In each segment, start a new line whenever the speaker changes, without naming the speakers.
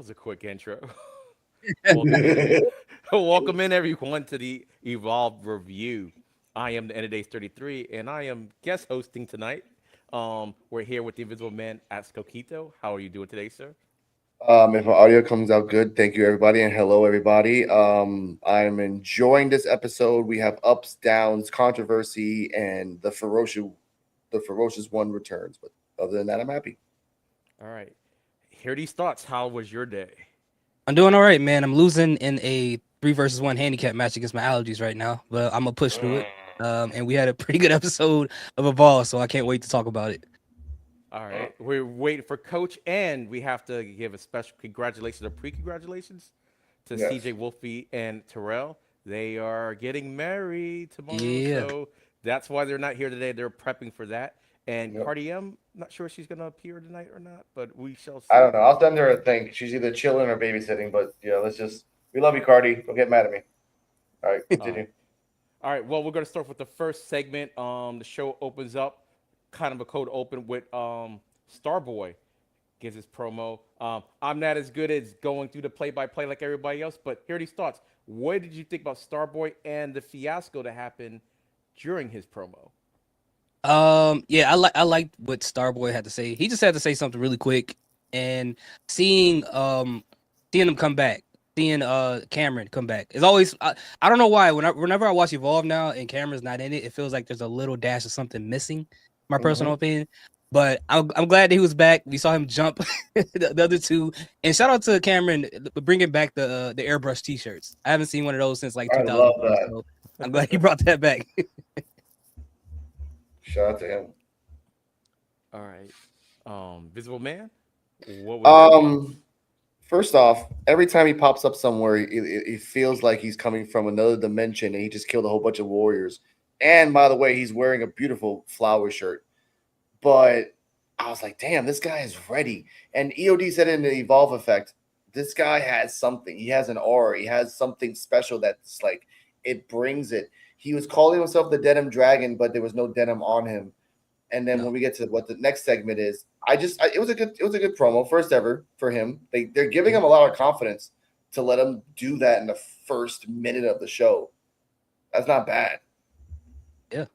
was a quick intro. welcome in, welcome in everyone to the Evolve Review. I am the End of Days 33, and I am guest hosting tonight. We're here with the Invisible Man at Coquito. How are you doing today, sir?
If my audio comes out good, thank you everybody, and hello everybody. I'm enjoying this episode. We have ups, downs, controversy, and the ferocious one returns. But other than that, I'm happy.
All right. Hear these thoughts. How was your day?
I'm doing all right, man. I'm losing in a 3 versus 1 handicap match against my allergies right now, but I'm gonna push through it. And we had a pretty good episode of Evolve, so I can't wait to talk about it.
All right. We're waiting for Coach, and we have to give a special congratulations or pre-congratulations to CJ
Yes.
Wolfie and Terrell. They are getting married tomorrow,
Yeah.
so that's why they're not here today. They're prepping for that. And
Yep.
Cardi M, not sure if she's gonna appear tonight or not, but we shall
I
see.
don't know. I'll send her a thing. She's either chilling or babysitting. But yeah, let's just. We love you, Cardi. Don't get mad at me. All right,
All right.
continue.
All right. Well, we're gonna start with the first segment. The show opens up, kind of a cold open with Starboy gives his promo. I'm not as good as going through the play-by-play like everybody else, but here are these thoughts. What did you think about Starboy and the fiasco that happened during his promo?
Yeah, I liked what Starboy had to say. He just had to say something really quick, and seeing seeing him come back, seeing Cameron come back. It's always I don't know why whenever I watch Evolve now and Cameron's not in it, it feels like there's a little dash of something missing. My personal
Hmm.
opinion. But I'm glad that he was back. We saw him jump the other two, and shout out to Cameron bringing back the airbrush T-shirts. I haven't seen one of those since like
I love
2004,
that.
so I'm glad he brought that back.
Shout out to him.
All right. Visible Man, what was your thoughts?
Um, First off, every time he pops up somewhere, it feels like he's coming from another dimension, and he just killed a whole bunch of warriors. And by the way, he's wearing a beautiful flower shirt. But I was like, damn, this guy is ready. And EOD said in the Evolve effect, this guy has something. He has an aura. He has something special that's like it brings it. He was calling himself the Denim Dragon, but there was no denim on him. And then
No.
when we get to what the next segment is, it was a good promo, first ever for him. They're giving him a lot of confidence to let him do that in the first minute of the show. That's not bad.
Yeah.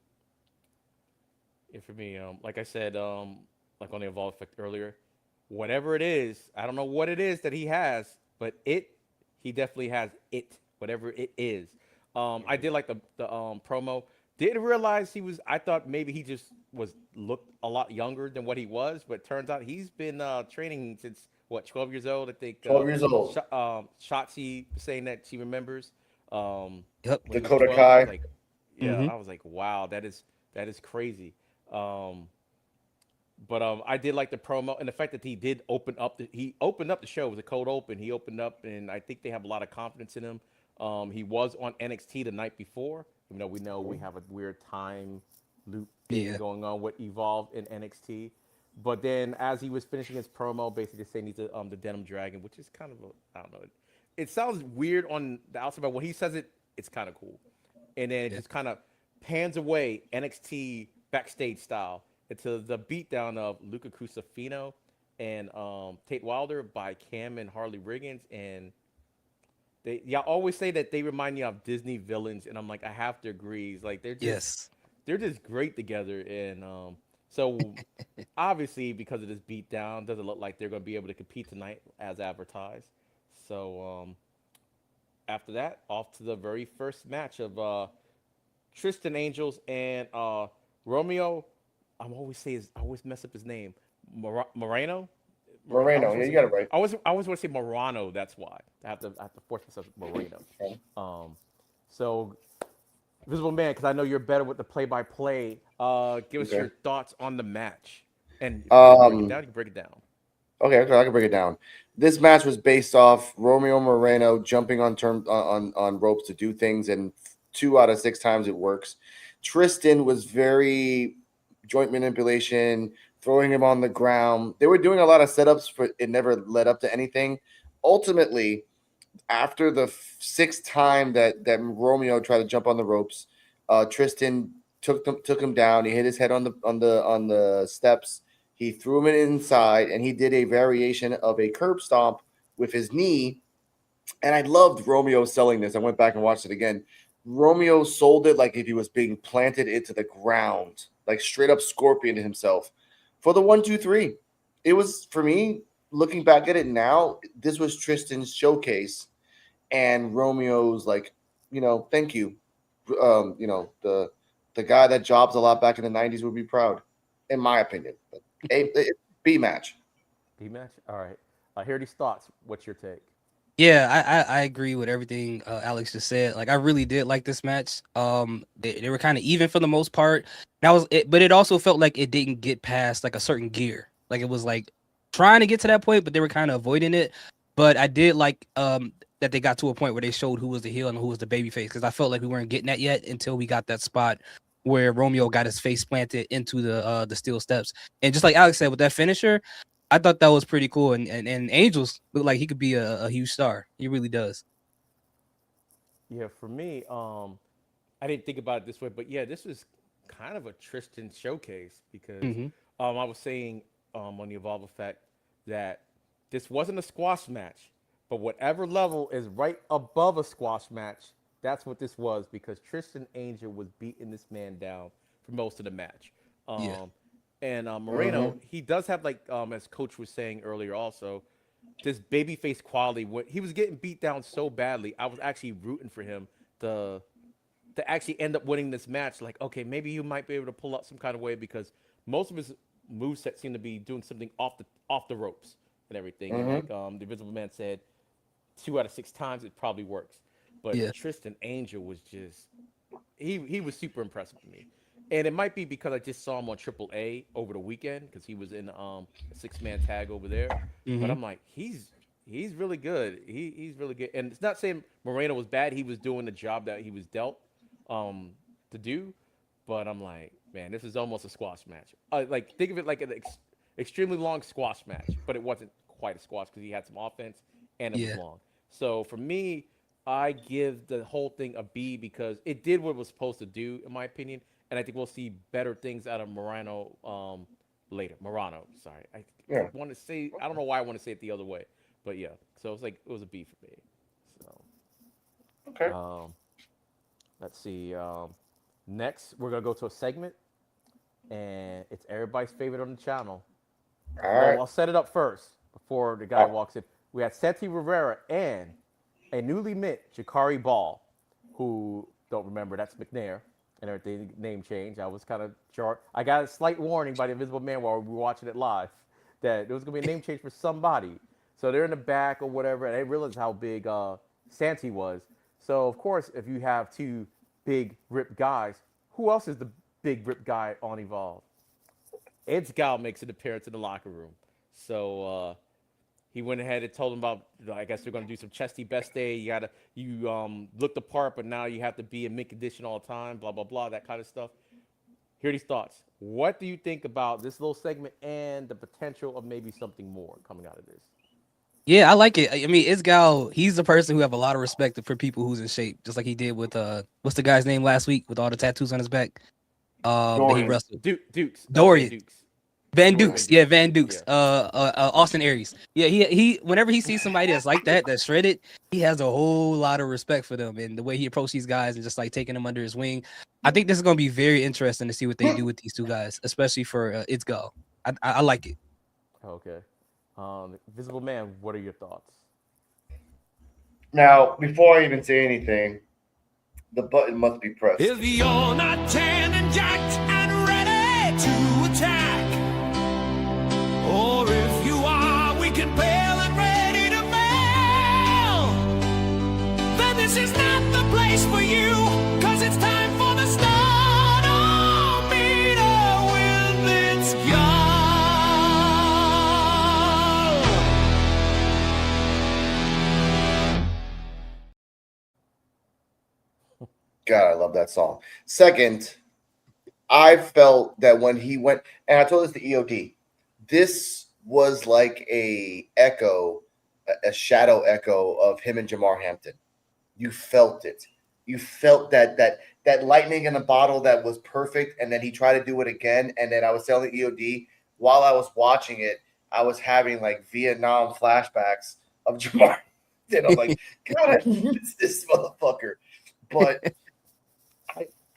Yeah, for me, like I said, like on the Evolve effect earlier, whatever it is, I don't know what it is that he has, but he definitely has it, whatever it is. I did like the promo. Didn't realize he was. I thought maybe he just was looked a lot younger than what he was, but turns out he's been training since what 12 years old. I think
12 years old.
Shotzi saying that she remembers
Yep.
when he was
Dakota
12. I was
Kai.
like, yeah,
Hmm.
I was like, wow, that is crazy. Um, but I did like the promo and the fact that he opened up the show. It was a cold open. He opened up, and I think they have a lot of confidence in him. He was on NXT the night before. You know, we we have a weird time loop thing
Yeah.
going on with Evolve in NXT. But then, as he was finishing his promo, basically saying he's the Denim Dragon, which is kind of I don't know. It sounds weird on the outside, but when he says it, it's kind of cool. And then it
Yeah.
just kind of pans away NXT backstage style into the beatdown of Luca Crucifino and Tate Wilder by Cam and Harley Riggins. And y'all always say that they remind me of Disney villains, and I'm like, I have to agree. It's like
Yes.
they're just great together. And so obviously because of this beatdown, doesn't look like they're going to be able to compete tonight as advertised. So after that, off to the very first match of Tristan Angels and Romeo. I always mess up his name. Moreno. I
Moreno.
always
Yeah,
want
you
to say
got it right.
I always want to say Morano. That's why I have to force myself Moreno. Um, so Visible Man, because I know you're better with the play-by-play. Give us
Okay.
your thoughts on the match, and if you want to break it
Um.
down, you can break it down.
Okay, I can break it down. This match was based off Romeo Moreno jumping on on ropes to do things, and 2 out of 6 times it works. Tristan was very joint manipulation, throwing him on the ground. They were doing a lot of setups, but it never led up to anything. Ultimately, after the sixth time that Romeo tried to jump on the ropes, Tristan took him down. He hit his head on the steps. He threw him inside, and he did a variation of a curb stomp with his knee. And I loved Romeo selling this. I went back and watched it again. Romeo sold it like if he was being planted into the ground, like straight up scorpion himself for the 1-2-3. It was, for me, looking back at it now, this was Tristan's showcase, and Romeo's like, thank you. The guy that jobs a lot back in the 90s would be proud, in my opinion. But B match.
B match. All right. I hear these thoughts. What's your take?
Yeah, I agree with everything Alex just said. Like I really did like this match. They were kind of even for the most part. That was it, but it also felt like it didn't get past like a certain gear. Like it was like trying to get to that point, but they were kind of avoiding it. But I did like that they got to a point where they showed who was the heel and who was the baby face, because I felt like we weren't getting that yet until we got that spot where Romeo got his face planted into the steel steps. And just like Alex said, with that finisher, I thought that was pretty cool, and Angels look like he could be a huge star. He really does.
Yeah, for me, I didn't think about it this way, but yeah, this was kind of a Tristan showcase because
Hmm.
I was saying on the Evolve Effect that this wasn't a squash match, but whatever level is right above a squash match, that's what this was because Tristan Angel was beating this man down for most of the match.
Yeah,
Um, and Moreno,
Mhm.
he does have like as Coach was saying earlier, also this babyface quality. When he was getting beat down so badly, I was actually rooting for him to to actually end up winning this match. Like, okay, maybe you might be able to pull up some kind of way because most of his moveset seem to be doing something off the ropes and everything. And
Mhm.
like the Invisible Man said, 2 out of 6 times it probably works. But
yeah,
Tristan Angel was just he was super impressive to me. And it might be because I just saw him on Triple A over the weekend because he was in a 6-man tag over there. But
hmm,
I'm like, he's really good. He's really good. And it's not saying Moreno was bad. He was doing the job that he was dealt um, to do. But I'm like, man, this is almost a squash match. Like think of it like an extremely long squash match, but it wasn't quite a squash because he had some offense and it was
yeah,
long. So for me, I give the whole thing a B because it did what it was supposed to do, in my opinion. And I think we'll see better things out of Morano later. Morano, sorry. I
Yeah.
want to say, I don't know why I want to say it the other way. But yeah, so it's like, it was a B for me.
Okay.
So let's see. Next, we're going to go to a segment, and it's everybody's favorite on the channel.
All
Well,
right.
I'll set it up first before the guy
Oh,
walks in. We had Santi Rivera and a newly mint Jakari Ball, who don't remember that's McNair and everything name change. I was kind of short. I got a slight warning by the Invisible Man while we were watching it live that there was gonna be a name change for somebody. So they're in the back or whatever, and they realized how big Santi was. So of course, if you have two big ripped guys, who else is the big ripped guy on Evolve? Ed Scout makes an appearance in the locker room. So he went ahead and told him about. I guess they're going to do some chesty best day. You look the part, but now you have to be in mint condition all the time. Blah blah blah. That kind of stuff. Hear these thoughts. What do you think about this little segment and the potential of maybe something more coming out of this?
yeah. I like it. I mean, Isgal, he's the person who have a lot of respect for people who's in shape, just like he did with what's the guy's name last week with all the tattoos on his back. That he
Dorian.
wrestled.
Dukes. Van
Dorian.
Dukes.
Van
Dorian.
Dukes,
Van
yeah,
Dukes.
Van Dukes.
Yeah.
Austin Aries, yeah. He whenever he sees somebody that's like that, that's shredded, he has a whole lot of respect for them and the way he approaches these guys and just like taking them under his wing. I think this is gonna be very interesting to see what they do with these two guys, especially for Itzgal. I like it.
Okay. Visible Man. What are your thoughts?
Now, before I even say anything, the button must be pressed.
If you're not tan and jacked and ready to attack, or if you are weak and pale and ready to fail, then this is not the place for you, cause it's time for the start on meter with its God.
God, I love that song. Second, I felt that when he went, and I told this to EOD, this was like a shadow echo of him and Jamar Hampton. You felt it. You felt that lightning in a bottle that was perfect, and then he tried to do it again. And then I was telling EOD while I was watching it, I was having like Vietnam flashbacks of Jamar. And I'm like, God, I miss this motherfucker. But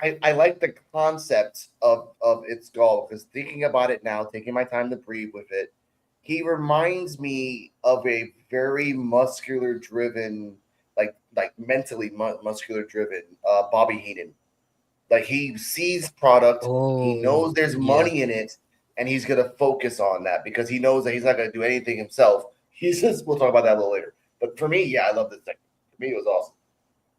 I like the concept of its goal, because thinking about it now, taking my time to breathe with it, he reminds me of a very muscular driven, like mentally muscular driven Bobby Heenan. Like, he sees product, he knows
Oh,
there's
yeah.
money in it, and he's gonna focus on that because he knows that he's not gonna do anything himself. He's just, we'll talk about that a little later. But for me, yeah, I love this thing. For me, it was awesome.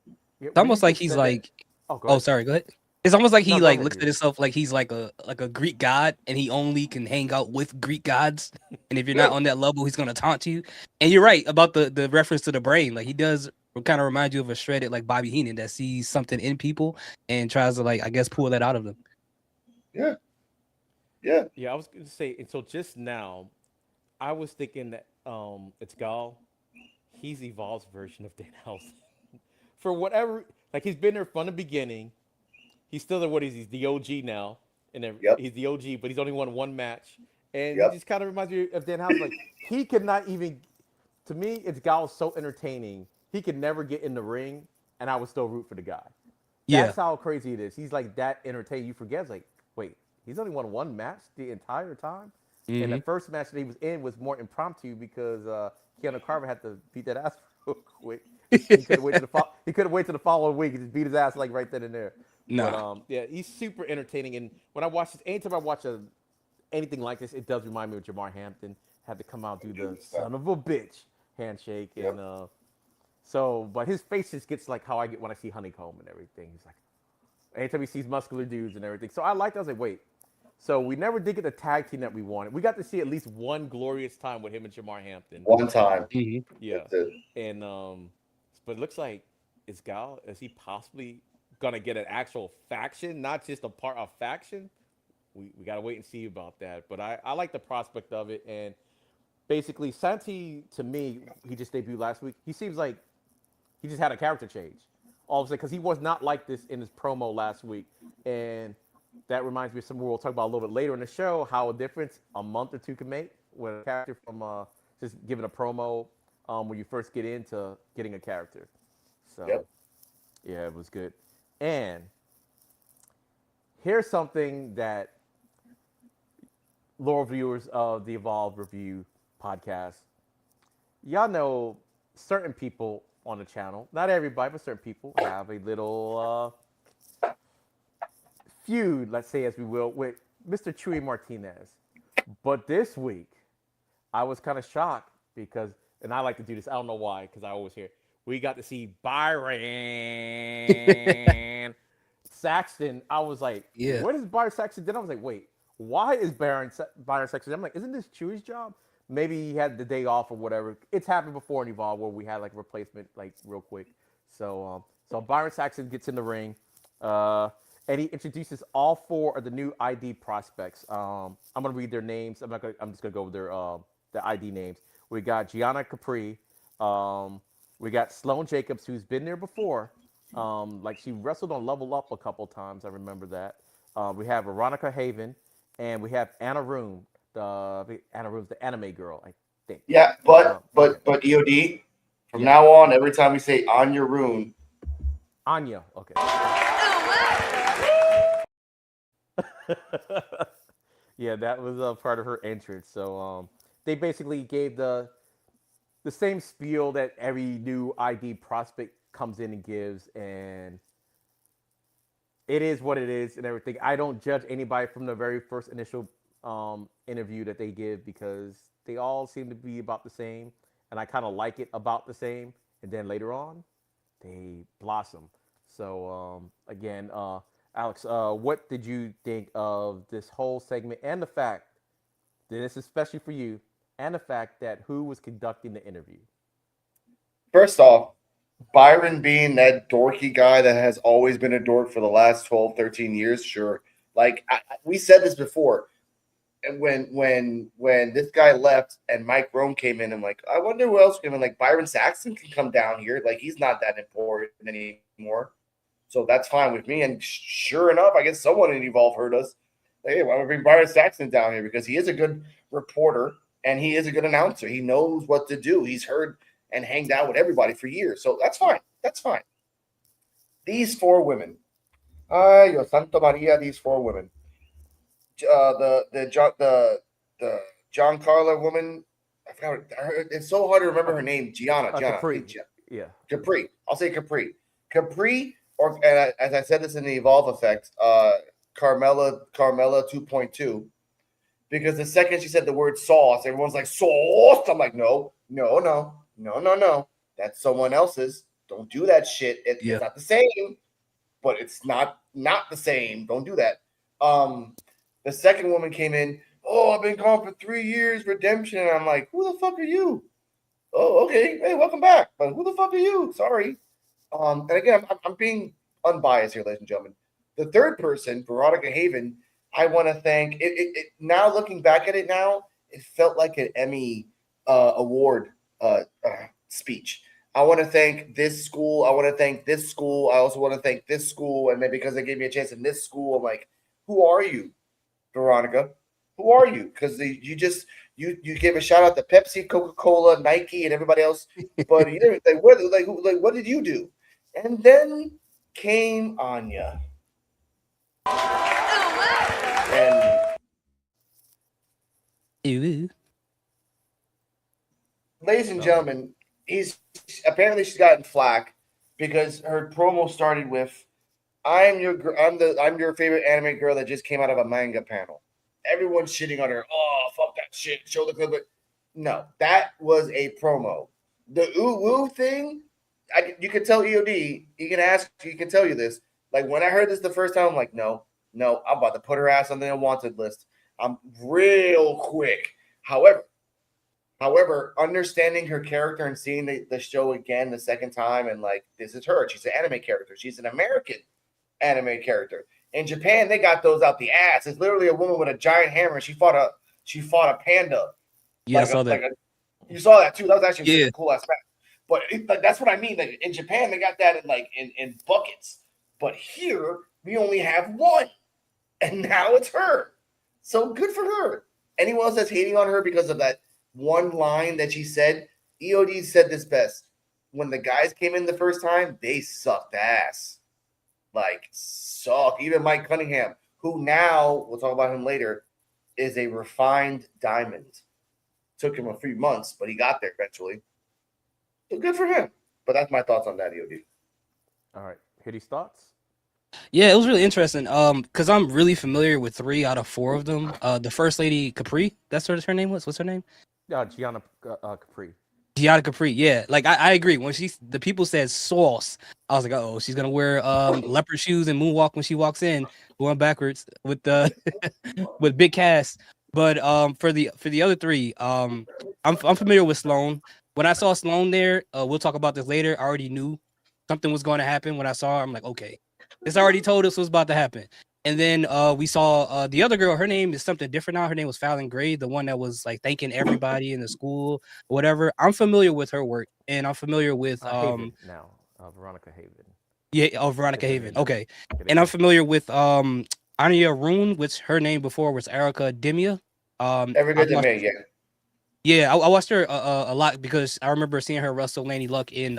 Yeah,
It's
when you
almost like
just
he's
said that,
like,
oh, go
oh,
ahead.
sorry, go ahead. It's almost like
No,
he
go
like
ahead,
looks at
dude.
himself like he's like a Greek god, and he only can hang out with Greek gods. And if you're not
Yeah.
on that level, he's gonna taunt you. And you're right about the reference to the brain. Like, he does kind of remind you of a shredded like Bobby Heenan that sees something in people and tries to, like, I guess, pull that out of them.
Yeah. Yeah.
Yeah, I was going to say until just now, I was thinking that it's Gal. He's Evolve's version of Danhausen. For whatever, like, he's been there from the beginning. He's still the what is he's the OG now, and then
Yep.
he's the OG, but he's only won one match, and he
Yep.
just kind of reminds me of Danhausen. Like, he could not even. To me, it's Gal so entertaining. He could never get in the ring, and I would still root for the guy.
Yeah.
That's how crazy it is. He's like that entertaining. You forget, it's like, wait, he's only won one match the entire time? And the
Hmm.
first match that he was in was more impromptu because Keanu Carver had to beat that ass real quick. He could have waited to he could have waited to the following week and just beat his ass like right then and there. But
Nah.
yeah, he's super entertaining. And when I watch this, anytime I watch anything like this, it does remind me of Jamar Hampton. Had to come out and do the son of a bitch handshake,
Yep.
and so, but his face just gets like how I get when I see Honeycomb and everything. He's like, anytime he sees muscular dudes and everything. So I liked. I was like, wait. So we never did get the tag team that we wanted. We got to see at least one glorious time with him and Jamar Hampton.
One time.
Hmm.
Yeah,
That's it.
and but it looks like is he possibly gonna get an actual faction, not just a part of faction? We gotta wait and see about that. But I like the prospect of it, and basically Santi, to me, he just debuted last week. He seems like he just had a character change all of a sudden, because he was not like this in his promo last week, and that reminds me of something we'll talk about a little bit later in the show, how a difference a month or two can make with a character from just giving a promo when you first get into getting a character. So
Yep.
yeah, it was good. And here's something that loyal viewers of the Evolve Review podcast, y'all know certain people on the channel, not everybody, but certain people have a little feud, let's say, as we will, with Mr. Chuy Martinez. But this week, I was kind of shocked because, and I like to do this, I don't know why, because I always hear, we got to see Byron Saxton. I was like,
Yeah.
what is Byron Saxton? Then I was like, wait, why is Byron Saxton? I'm like, isn't this Chuy's job? Maybe he had the day off or whatever. It's happened before in Evolve where we had like replacement like real quick. So Byron Saxton gets in the ring, and he introduces all four of the new ID prospects. I'm gonna read their names. I'm just gonna go over their ID names. We got Gianna Capri. We got Sloane Jacobs, who's been there before. Like, she wrestled on Level Up a couple times. I remember that. We have Veronica Haven, and we have Anna Room. Anna Room's the anime girl, I think.
Yeah,
Yeah.
but EOD, from
Yeah.
now on, every time we say on your rune,
Anya. Okay. Yeah, that was a part of her entrance. So they basically gave the same spiel that every new ID prospect comes in and gives, and it is what it is and everything. I don't judge anybody from the very first initial interview that they give, because they all seem to be about the same, and I kind of like it about the same. And then later on, they blossom. So again, Alex, what did you think of this whole segment and the fact that this is especially for you, and the fact that who was conducting the interview?
first off, Byron being that dorky guy that has always been a dork for the last 12, 13 years, sure. Like, we said this before. And when this guy left and Mike Rome came in, I'm like, I wonder who else came in. Like, Byron Saxton can come down here. Like, he's not that important anymore. So that's fine with me. And sure enough, I guess someone in Evolve heard us. Like, hey, why don't we bring Byron Saxton down here? Because he is a good reporter and he is a good announcer. He knows what to do. He's heard and hanged out with everybody for years. So that's fine. That's fine. These 4 women. Ay, Dios Santo Maria, these 4 women. The John Carla woman. I forgot it's so hard to remember her name. Gianna.
Capri. Yeah.
Capri. I'll say Capri. Capri, or as I said this in the Evolve Effect, Carmella 2.2. Because the second she said the word sauce, everyone's like, sauce. I'm like, no. That's someone else's. Don't do that shit. It's not the same, but it's not the same. Don't do that. The second woman came in. Oh, I've been gone for 3 years, redemption. And I'm like, who the fuck are you? Oh, okay. Hey, welcome back. But who the fuck are you? Sorry. And again, I'm being unbiased here, ladies and gentlemen. The third person, Veronica Haven, I want to thank it. Now looking back at it now, it felt like an Emmy award speech. I want to thank this school. I want to thank this school. I also want to thank this school. And then because they gave me a chance in this school, I'm like, who are you, Veronica? Who are you? Because you gave a shout out to Pepsi, Coca-Cola, Nike, and everybody else, but you didn't what did you do? And then came Anya. And ladies and gentlemen, she's gotten flack because her promo started with, I'm your favorite anime girl that just came out of a manga panel. Everyone's shitting on her. Oh, fuck that shit. Show the clip. No, that was a promo. The woo thing, you can tell EOD. He can tell you this. Like when I heard this the first time, I'm like, no, I'm about to put her ass on the unwanted list. I'm real quick. However, understanding her character and seeing the show again the second time, and like, this is her. She's an anime character. She's an American anime character. In Japan, they got those out the ass. It's literally a woman with a giant hammer. And she fought a panda.
Yeah, I saw that.
You saw that too. That was actually a cool ass match. But that's what I mean. Like in Japan, they got that in buckets. But here, we only have one, and now it's her. So good for her. Anyone else that's hating on her because of that one line that she said, EOD said this best. When the guys came in the first time, they sucked ass. Like, suck. Even Mike Cunningham, who now, we'll talk about him later, is a refined diamond. Took him a few months, but he got there eventually. So good for him. But that's my thoughts on that, EOD.
All right. Hitty's thoughts?
Yeah, it was really interesting. Because I'm really familiar with 3 out of 4 of them. The first lady, Capri, that's what her name was. What's her name?
Gianna Capri.
Gianna Capri, yeah. Like I agree. When the people said sauce, I was like, oh, she's gonna wear leopard shoes and moonwalk when she walks in, going backwards with the with big cast. But for the other 3, I'm familiar with Sloan. When I saw Sloan there, we'll talk about this later. I already knew something was going to happen when I saw her. I'm like, okay, this already told us what's about to happen. And then we saw the other girl. Her name is something different now. Her name was Fallon Gray, the one that was like thanking everybody in the school, whatever. I'm familiar with her work, and I'm familiar with
Haven now, Veronica Haven.
Yeah, Veronica Haven. Okay, and I'm familiar with Anya Rune, which her name before was Erica Demia.
Every good to me, yeah.
Yeah, I watched her a lot because I remember seeing her wrestle Lanny Luck in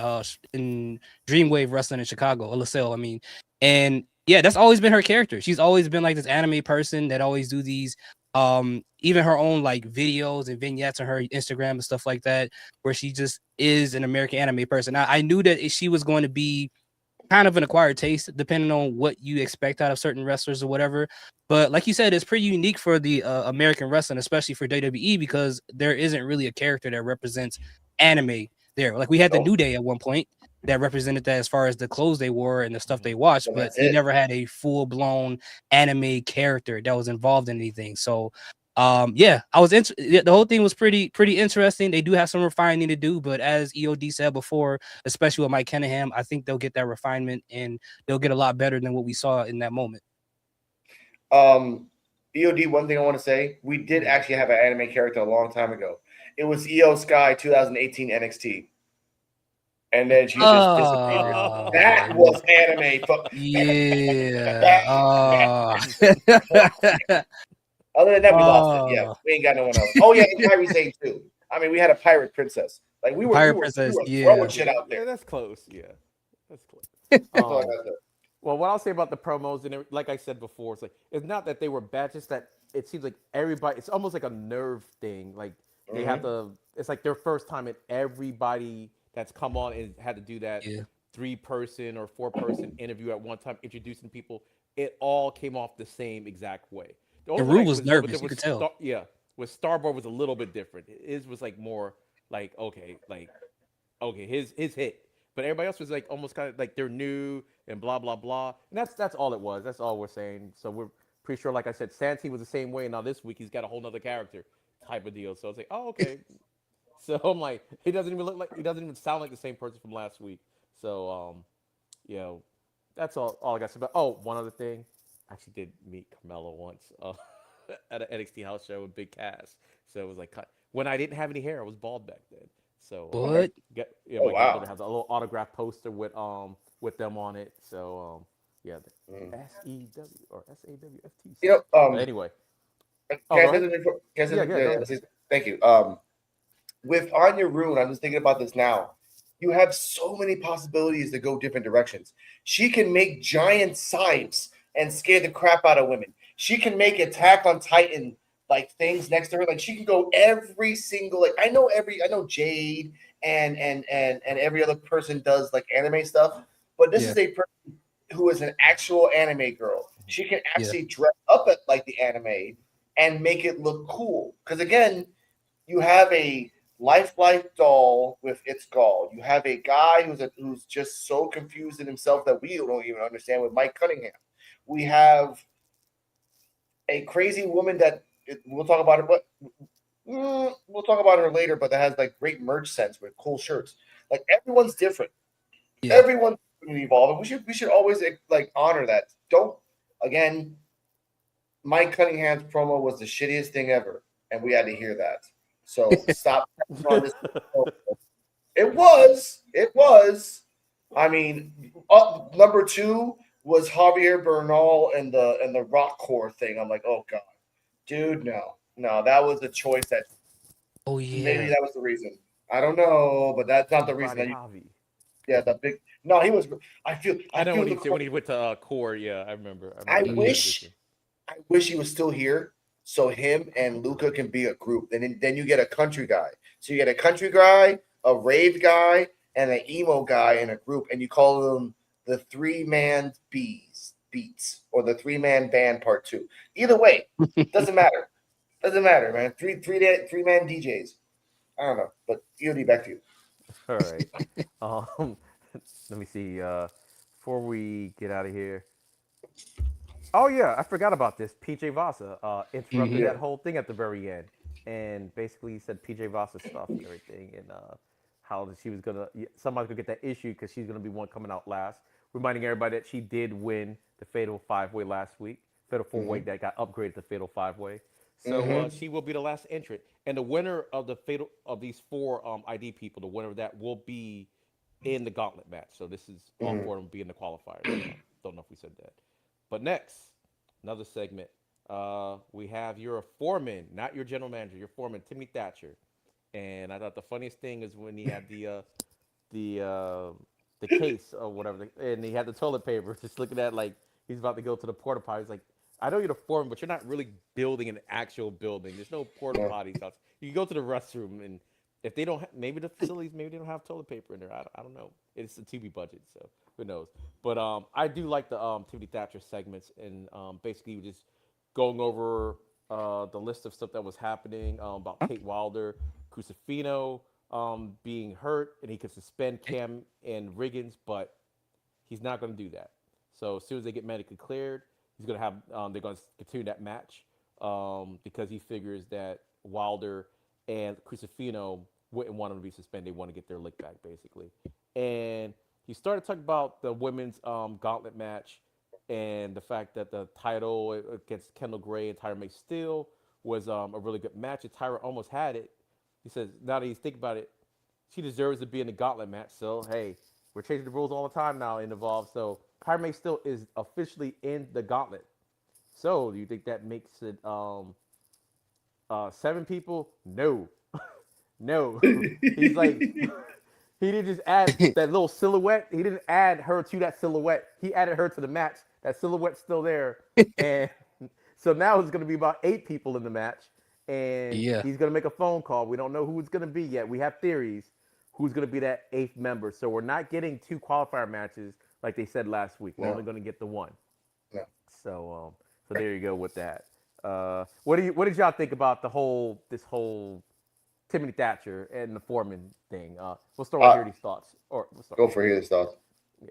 Dreamwave Wrestling in Chicago, LaSalle, I mean, and yeah, that's always been her character. She's always been like this anime person that always do these, even her own like videos and vignettes on her Instagram and stuff like that, where she just is an American anime person. I knew that she was going to be kind of an acquired taste, depending on what you expect out of certain wrestlers or whatever. But like you said, it's pretty unique for the American wrestling, especially for WWE, because there isn't really a character that represents anime there. Like we had the New Day at one point that represented that as far as the clothes they wore and the stuff they watched, but they never had a full-blown anime character that was involved in anything. So yeah, the whole thing was pretty interesting. They do have some refining to do, but as EOD said before, especially with Mike Cunningham, I think they'll get that refinement and they'll get a lot better than what we saw in that moment.
EOD, one thing I want to say, we did actually have an anime character a long time ago. It was Io Sky 2018 NXT. And then she just disappeared. That was anime.
Yeah.
Other than that, we lost it. Yeah, we ain't got no one else. Oh, yeah, and Kairi Sane, too. I mean, we had a pirate princess. Like we
Pirate
were
Princess,
throwing
yeah.
shit out
Yeah,
there.
that's close. Yeah, that's close.
That's all I got there.
Well, what I'll say about the promos and like I said before, it's not that they were bad, just that it seems like everybody. It's almost like a nerve thing. Like they have
Mm-hmm.
to. It's like their first time, and everybody that's come on and had to do that
Yeah.
3-person or 4-person interview at one time, introducing people. It all came off the same exact way. The only
And
one
Rue
that
was
was different
nervous.
there
You
was
could tell.
with Starboard was a little bit different. His was like more like okay, his hit. But everybody else was like almost kind of like they're new and blah blah blah. And that's all it was. That's all we're saying. So we're pretty sure, like I said, Santee was the same way. And now this week he's got a whole nother character type of deal. So it's like, oh okay. So I'm like, he doesn't even sound like the same person from last week. So you know, that's all I got to say about. Oh, one other thing, I actually did meet Carmelo once at an NXT house show with Big Cass. So it was like when I didn't have any hair, I was bald back then. So
Okay.
What?
yeah,
Oh
my
wow.
grandmother has a little autograph poster with them on it. So yeah,
Mm.
the SEW or SAWFT.
You know,
But anyway,
can
oh
I
go
say
ahead.
something before- can I say
Yeah,
something-
yeah, go
yeah,
ahead.
thank you. With On Your Rune, I'm just thinking about this now. You have so many possibilities to go different directions. She can make giant scythes and scare the crap out of women. She can make Attack on Titan like things next to her. Like she can go every single like I know Jade and every other person does like anime stuff, but this
Yeah.
is a person who is an actual anime girl. She can
Yeah.
actually dress up at like the anime and make it look cool. Because again, you have a lifelike doll with its gall. You have a guy who's just so confused in himself that we don't even understand with Mike Cunningham. We have a crazy woman that we'll talk about her, but we'll talk about her later. But that has like great merch sense with cool shirts. Like everyone's different.
Yeah.
Everyone's evolving. We should always like honor that. Don't again. Mike Cunningham's promo was the shittiest thing ever, and we had to hear that. So stop on this. It was. It was. I mean, number 2 was Javier Bernal and the rock core thing. I'm like, oh god, dude, no, that was the choice that
Oh
maybe
yeah.
that was the reason. I don't know, but that's not the
Big
reason.
body
That
Javi.
yeah, the big no, he was.
I
I
know
feel
when he went to Core. Yeah, I remember. I
I
remember that
Mhm.
wish
transition.
I wish he was still here so him and Luca can be a group. Then you get a country guy. So you get a country guy, a rave guy, and an emo guy in a group, and you call them the 3-man beats or the 3-man band part 2. Either way, doesn't matter. Doesn't matter, man. Three-man DJs. I don't know, but EOD back to you.
All right. Um, let me see. Before we get out of here, oh yeah, I forgot about this. PJ Vasa interrupted
Mhm.
that
Yeah.
whole thing at the very end, and basically he said PJ Vasa stuff and everything, and how she was gonna somebody's gonna get that issue because she's gonna be one coming out last. Reminding everybody that she did win the Fatal 5-Way last week, Fatal 4-Way
Mm-hmm.
that got upgraded to Fatal 5-Way. So
Mm-hmm.
she will be the last entrant, and the winner of the Fatal of these 4 ID people, the winner of that will be in the Gauntlet match. So this is all
Mm-hmm.
4 of them be in the qualifiers. Don't know if we said that. But next, another segment. We have your foreman, not your general manager, your foreman, Timmy Thatcher. And I thought the funniest thing is when he had the uh, the case or whatever, and he had the toilet paper, just looking at like he's about to go to the porta potty. He's like, I know you're the foreman, but you're not really building an actual building. There's no porta
No.
potties out. You can go to the restroom, and if they don't, maybe the facilities, maybe they don't have toilet paper in there. I don't know. It's a TV budget, so who knows? But I do like the Timothy Thatcher segments, and basically just going over the list of stuff that was happening about Kate Wilder, Crucifino being hurt, and he could suspend Cam and Riggins, but he's not going to do that. So as soon as they get medically cleared, he's going to have they're going to continue that match because he figures that Wilder and Crucifino wouldn't want him to be suspended. They want to get their lick back basically. And he started talking about the women's gauntlet match and the fact that the title against Kendall Gray and Tyra May Steele was a really good match. And Tyra almost had it. He says, now that he's thinking about it, she deserves to be in the gauntlet match. So, hey, we're changing the rules all the time now in Evolve. So, Tyra May Steele is officially in the gauntlet. So, do you think that makes it 7 people? No. No, he's like, he didn't just add that little silhouette. He didn't add her to that silhouette. He added her to the match. That silhouette's still there, and so now it's going to be about 8 people in the match, and
Yeah.
he's going to make a phone call. We don't know who it's going to be yet. We have theories who's going to be that 8th member. So we're not getting 2 qualifier matches like they said last week. We're only going to get the 1.
No.
So there you go with that. What did y'all think about this whole Timothy Thatcher and the Foreman thing? We'll start with Harry's thoughts. Or we'll start
Go for his thoughts.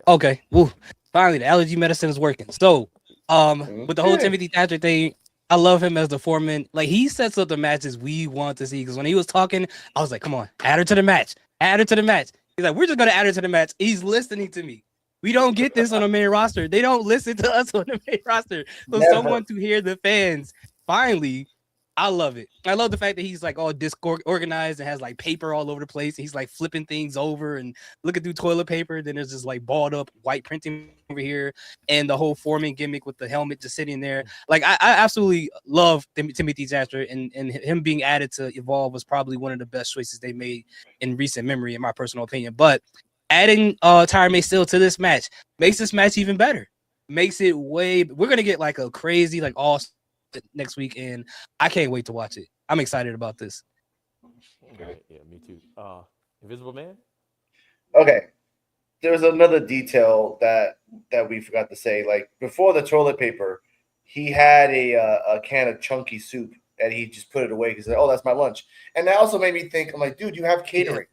Okay. Woo. Finally, the allergy medicine is working. So, with the whole Timothy Thatcher thing, I love him as the foreman. Like, he sets up the matches we want to see. Because when he was talking, I was like, come on, add her to the match. Add her to the match. He's like, we're just going to add her to the match. He's listening to me. We don't get this on the main roster. They don't listen to us on the main roster. So
Never.
someone to hear the fans, finally, I love it. I love the fact that he's like all disorganized and has like paper all over the place. He's like flipping things over and looking through toilet paper. Then there's just like balled up white printing over here, and the whole foreman gimmick with the helmet just sitting there. Like I absolutely love Timothy Thatcher, and him being added to Evolve was probably one of the best choices they made in recent memory, in my personal opinion. But adding Tyra May Still to this match makes this match even better. Makes it way. We're gonna get like a crazy like all next week, and I can't wait to watch it. I'm excited about this.
Okay, yeah, me too. Invisible Man.
Okay. There's another detail that we forgot to say. Like before the toilet paper, he had a can of chunky soup and he just put it away because oh, that's my lunch. And that also made me think, I'm like, dude, you have catering.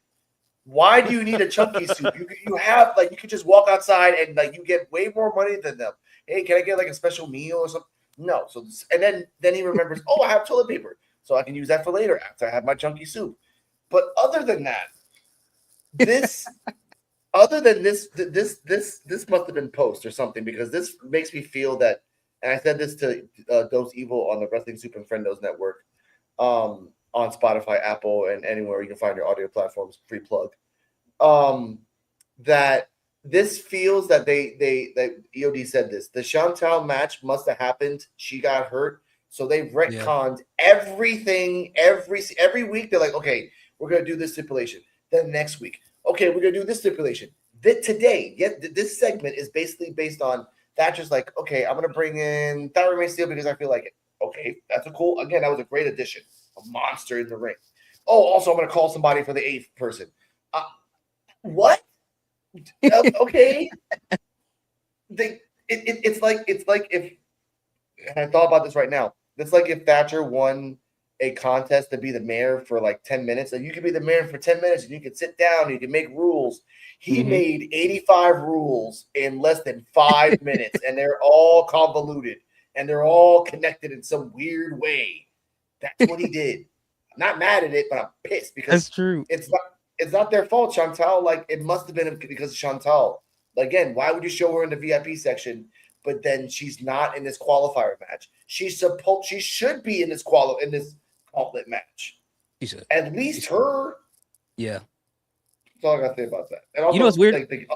Why do you need a chunky soup? You have like you could just walk outside and like you get way more money than them. Hey, can I get like a special meal or something? No. So and then he remembers, oh, I have toilet paper, so I can use that for later after I have my chunky soup. But other than that, this this must have been post or something because this makes me feel that, and I said this to Dose Evil on the Wrestling Soup and Friendos Network, on Spotify, Apple, and anywhere you can find your audio platforms. Free plug. That this feels that that EOD said this. The Chantal match must have happened. She got hurt, so they've retconned everything. Every week they're like, okay, we're gonna do this stipulation. Then next week, okay, we're gonna do this stipulation. Today, this segment is basically based on Thatcher's like, okay, I'm gonna bring in Tyra May Steele because I feel like it. Okay, that's a cool. Again, that was a great addition. A monster in the ring. Oh, also, I'm gonna call somebody for the 8th person. What? Okay. It's like if, and I thought about this right now. It's like if Thatcher won a contest to be the mayor for like 10 minutes, and you could be the mayor for 10 minutes and you could sit down and you can make rules. He made 85 rules in less than 5 minutes, and they're all convoluted and they're all connected in some weird way. That's what he did. I'm not mad at it, but I'm pissed because
that's true.
It's not their fault, Chantal. Like it must have been because of Chantal. Again, why would you show her in the VIP section, but then she's not in this qualifier match? She should be in this gauntlet match. At least her.
Yeah.
That's all I gotta say about that. And also,
you know what's weird?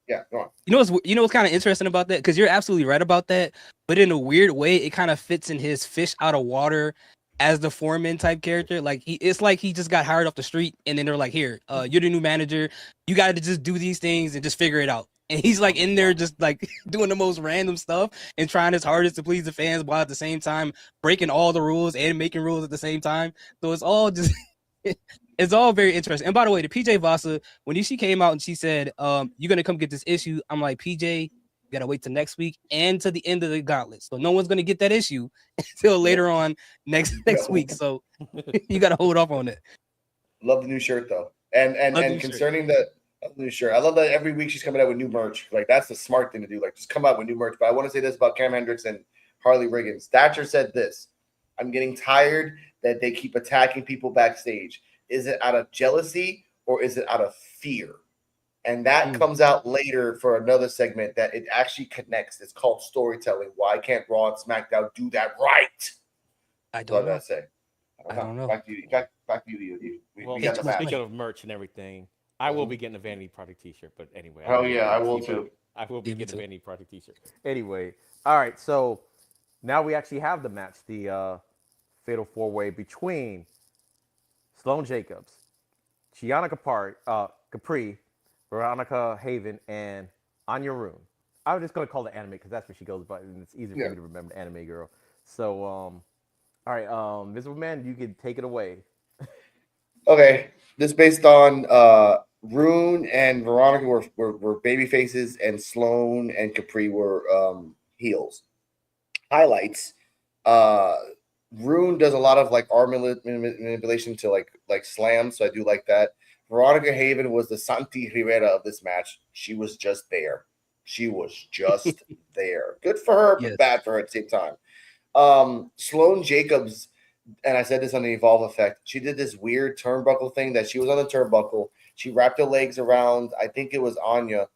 Yeah, go on.
You know what's kind of interesting about that? Because you're absolutely right about that. But in a weird way, it kind of fits in his fish out of water as the foreman type character. Like it's like he just got hired off the street, and then they're like, "Here, you're the new manager. You got to just do these things and just figure it out." And he's like in there just like doing the most random stuff and trying his hardest to please the fans while at the same time breaking all the rules and making rules at the same time. So it's all just it's all very interesting. And by the way, the PJ Vasa, when she came out and she said, you're gonna come get this issue, I'm like, PJ, you gotta wait till next week and to the end of the gauntlet. So no one's gonna get that issue until later on next week. So you gotta hold off on it.
Love the new shirt though. And concerning the new shirt, I love that every week she's coming out with new merch. Like that's the smart thing to do. Like just come out with new merch. But I want to say this about Cam Hendricks and Harley Riggins. Thatcher said this: I'm getting tired that they keep attacking people backstage. Is it out of jealousy or is it out of fear? And that comes out later for another segment that it actually connects. It's called storytelling. Why can't Raw and SmackDown do that right?
I don't know.
I don't know. Back to you.
Well, speaking of merch and everything, I will be getting a Vanity Project t-shirt. But anyway.
Oh, yeah, I will too.
I will be getting a Vanity Project t-shirt. Anyway. All right. So now we actually have the match, the Fatal 4-Way between Sloane Jacobs, Gianna Capri, Veronica Haven, and Anya Rune. I was just gonna call it anime because that's what she goes by, and it's easier for
Yeah.
me to remember anime girl. So, all right, Visible Man, you can take it away.
Okay, this based on Rune and Veronica were baby faces, and Sloane and Capri were heels. Highlights. Uh, Rune does a lot of like arm manipulation to like slam, so I do like that. Veronica Haven was the Santi Rivera of this match. She was just there. She was just there. Good for her, but
Yes.
bad for her at the same time. Sloane Jacobs, and I said this on the Evolve effect. She did this weird turnbuckle thing that she was on the turnbuckle. She wrapped her legs around, I think it was Anya,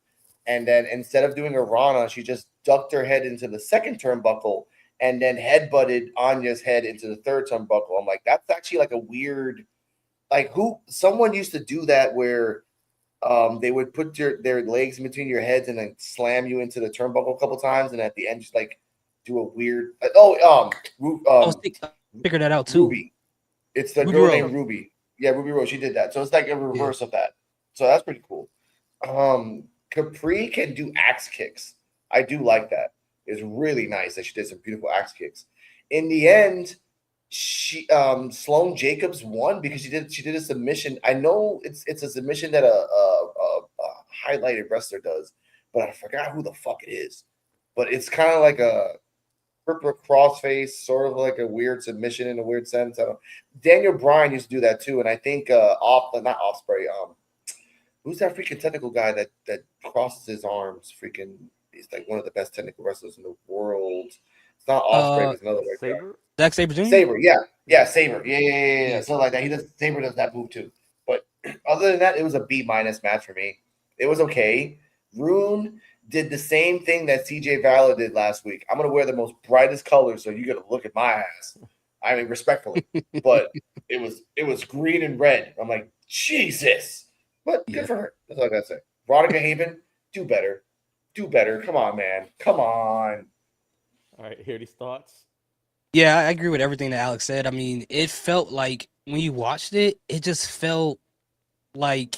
and then instead of doing a Rana, she just ducked her head into the second turnbuckle and then headbutted Anya's head into the third turnbuckle. I'm like, that's actually like a weird, like who someone used to do that where they would put their legs in between your heads and then slam you into the turnbuckle a couple times, and at the end just like do a weird
Figure that out too.
Ruby. It's the
Ruby
girl
Rose.
named Ruby. Yeah, Ruby Rose. She did that. So it's like a reverse of that. So that's pretty cool. Capri can do axe kicks. I do like that. It's really nice that she did some beautiful axe kicks. In the end, she Sloane Jacobs won because she did a submission. I know it's a submission that a highlighted wrestler does, but I forgot who the fuck it is. But it's kind of like a purple crossface, sort of like a weird submission in a weird sense. I don't. Daniel Bryan used to do that too, and I think not Osprey. Who's that freaking technical guy that crosses his arms? Freaking, he's like one of the best technical wrestlers in the world. It's not Osprey, it's another white guy.
Saber.
Zack Sabre Jr.
Saber, yeah, Saber, yeah. Something like that. Saber does that move too. But other than that, it was a B- match for me. It was okay. Rune did the same thing that CJ Valor did last week. I'm gonna wear the most brightest colors, so you're gonna look at my ass. I mean, respectfully, but it was green and red. I'm like, Jesus. But good for her. That's all I gotta say. Veronica Haven, do better. Do better. Come on, man. Come on.
All right, hear these thoughts.
Yeah, I agree with everything that Alex said. I mean, it felt like when you watched it, it just felt like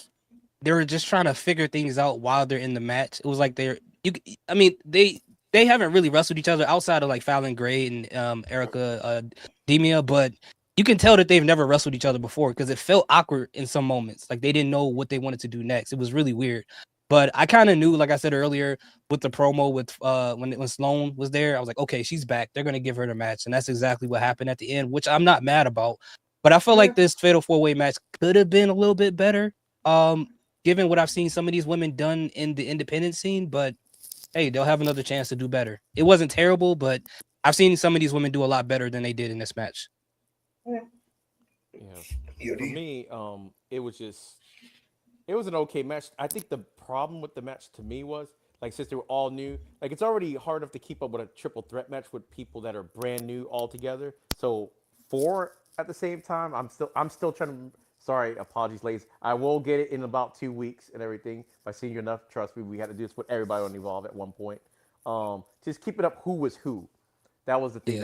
they were just trying to figure things out while they're in the match. It was like I mean, they haven't really wrestled each other outside of like Fallon Gray and Erica Demia, but you can tell that they've never wrestled each other before because it felt awkward in some moments. Like they didn't know what they wanted to do next. It was really weird. But I kind of knew, like I said earlier, with the promo with when Sloane was there, I was like, okay, she's back. They're gonna give her the match, and that's exactly what happened at the end, which I'm not mad about. But I feel like this Fatal 4-Way match could have been a little bit better, given what I've seen some of these women done in the independent scene. But hey, they'll have another chance to do better. It wasn't terrible, but I've seen some of these women do a lot better than they did in this match.
Yeah. For me, it was an okay match. I think the problem with the match to me was like since they were all new, like it's already hard enough to keep up with a triple threat match with people that are brand new altogether. So four at the same time, I'm still trying to. Sorry, apologies, ladies. I will get it in about 2 weeks and everything. By seeing you enough, trust me, we had to do this with everybody on Evolve at one point. Just keeping up who was who. That was the thing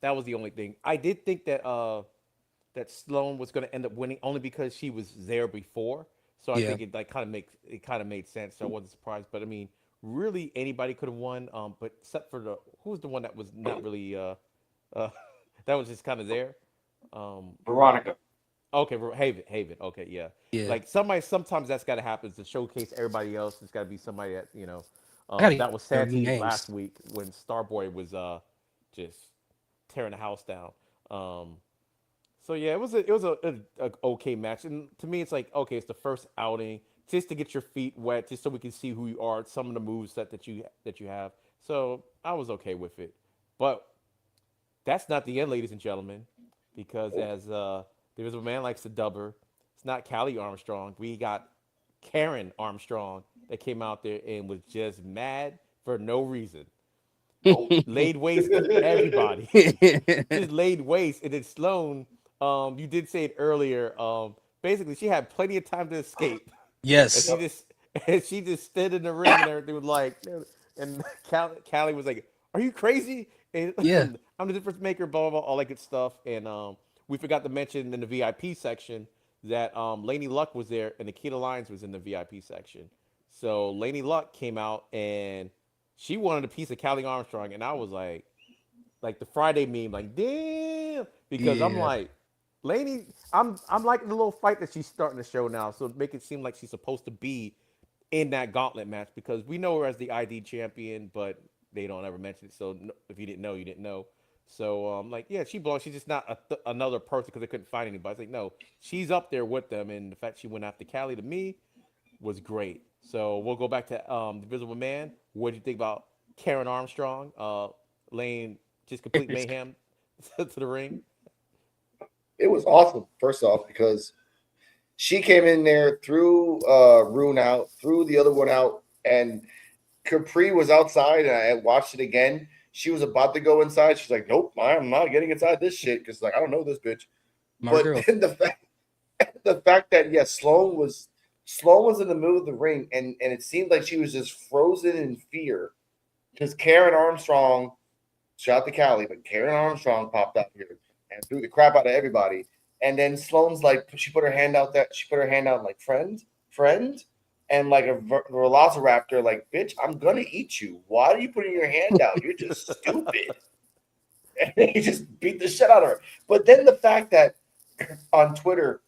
that was the only thing. I did think that Sloane was going to end up winning only because she was there before. So I think it kind of made sense. So I wasn't surprised. But I mean, really anybody could have won. But except for who was the one that was not really that was just kind of there.
Veronica.
Okay, Haven. Okay, yeah. Like sometimes that's got to happen to showcase everybody else. It's got to be somebody that that was Santee last week when Starboy was just tearing the house down. So yeah, it was a okay match, and to me, it's like okay, it's the first outing just to get your feet wet, just so we can see who you are, some of the moves that you have. So I was okay with it, but that's not the end, ladies and gentlemen, because as there was a man likes to dub her, it's not Callie Armstrong. We got Karen Armstrong that came out there and was just mad for no reason. Laid waste to everybody. Just laid waste. And then Sloane, you did say it earlier. Basically, she had plenty of time to escape.
Yes.
And she just stood in the ring and everything was like, and Callie was like, "Are you crazy?" And I'm the difference maker, blah blah blah, all that good stuff. And we forgot to mention in the VIP section that Laney Luck was there and Nikita Lyons was in the VIP section. So Laney Luck came out and she wanted a piece of Callie Armstrong, and I was like the Friday meme, like damn, because I'm
Yeah.
like, Laney, I'm like the little fight that she's starting to show now, so make it seem like she's supposed to be in that gauntlet match because we know her as the ID champion, but they don't ever mention it. So if you didn't know, you didn't know. So like, yeah, she belongs. She's just not another person because they couldn't find anybody. It's like, no, she's up there with them, and the fact she went after Callie to me was great. So we'll go back to the Visible Man. What did you think about Karen Armstrong laying just complete mayhem to the ring?
It was awesome, first off, because she came in there, threw Rune out, threw the other one out, and Capri was outside, and I watched it again. She was about to go inside. She's like, "Nope, I'm not getting inside this shit," because like I don't know this bitch.
My
But
girl.
then the fact that yes, Sloan was in the middle of the ring, and it seemed like she was just frozen in fear because Karen Armstrong, shout out to Callie, but Karen Armstrong popped out here and threw the crap out of everybody. And then Sloan's like, she put her hand out like friend, and like a velociraptor, like, bitch, I'm gonna eat you. Why are you putting your hand out? You're just stupid. And he just beat the shit out of her. But then the fact that on Twitter,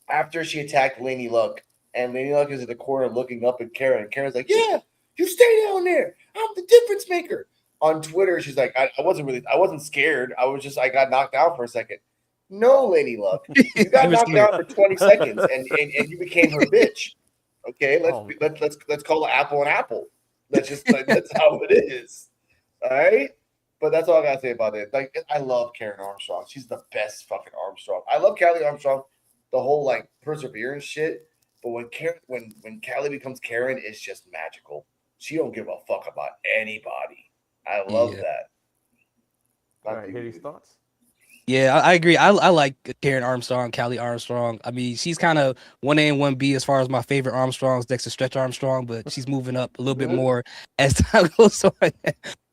after she attacked Laney Luck, and Laney Luck is in the corner looking up at Karen, and Karen's like, yeah, you stay down there. I'm the difference maker. On Twitter, she's like, I wasn't scared. I got knocked out for a second. No, Laney Luck. You got
You were
knocked
scared.
out for 20 seconds and you became her bitch. Okay,
Oh.
let's call it apple and apple. That's how it is. All right. But that's all I gotta say about it. Like, I love Karen Armstrong. She's the best fucking Armstrong. I love Callie Armstrong, the whole like perseverance shit. But when Callie becomes Karen, it's just magical. She don't give a fuck about anybody. I love
Yeah.
that.
All right, hear these thoughts.
Yeah, I agree. I like Karen Armstrong, Callie Armstrong. I mean, she's kind of 1A and 1B as far as my favorite Armstrongs, Dexter Stretch Armstrong, but she's moving up a little bit more as time goes on.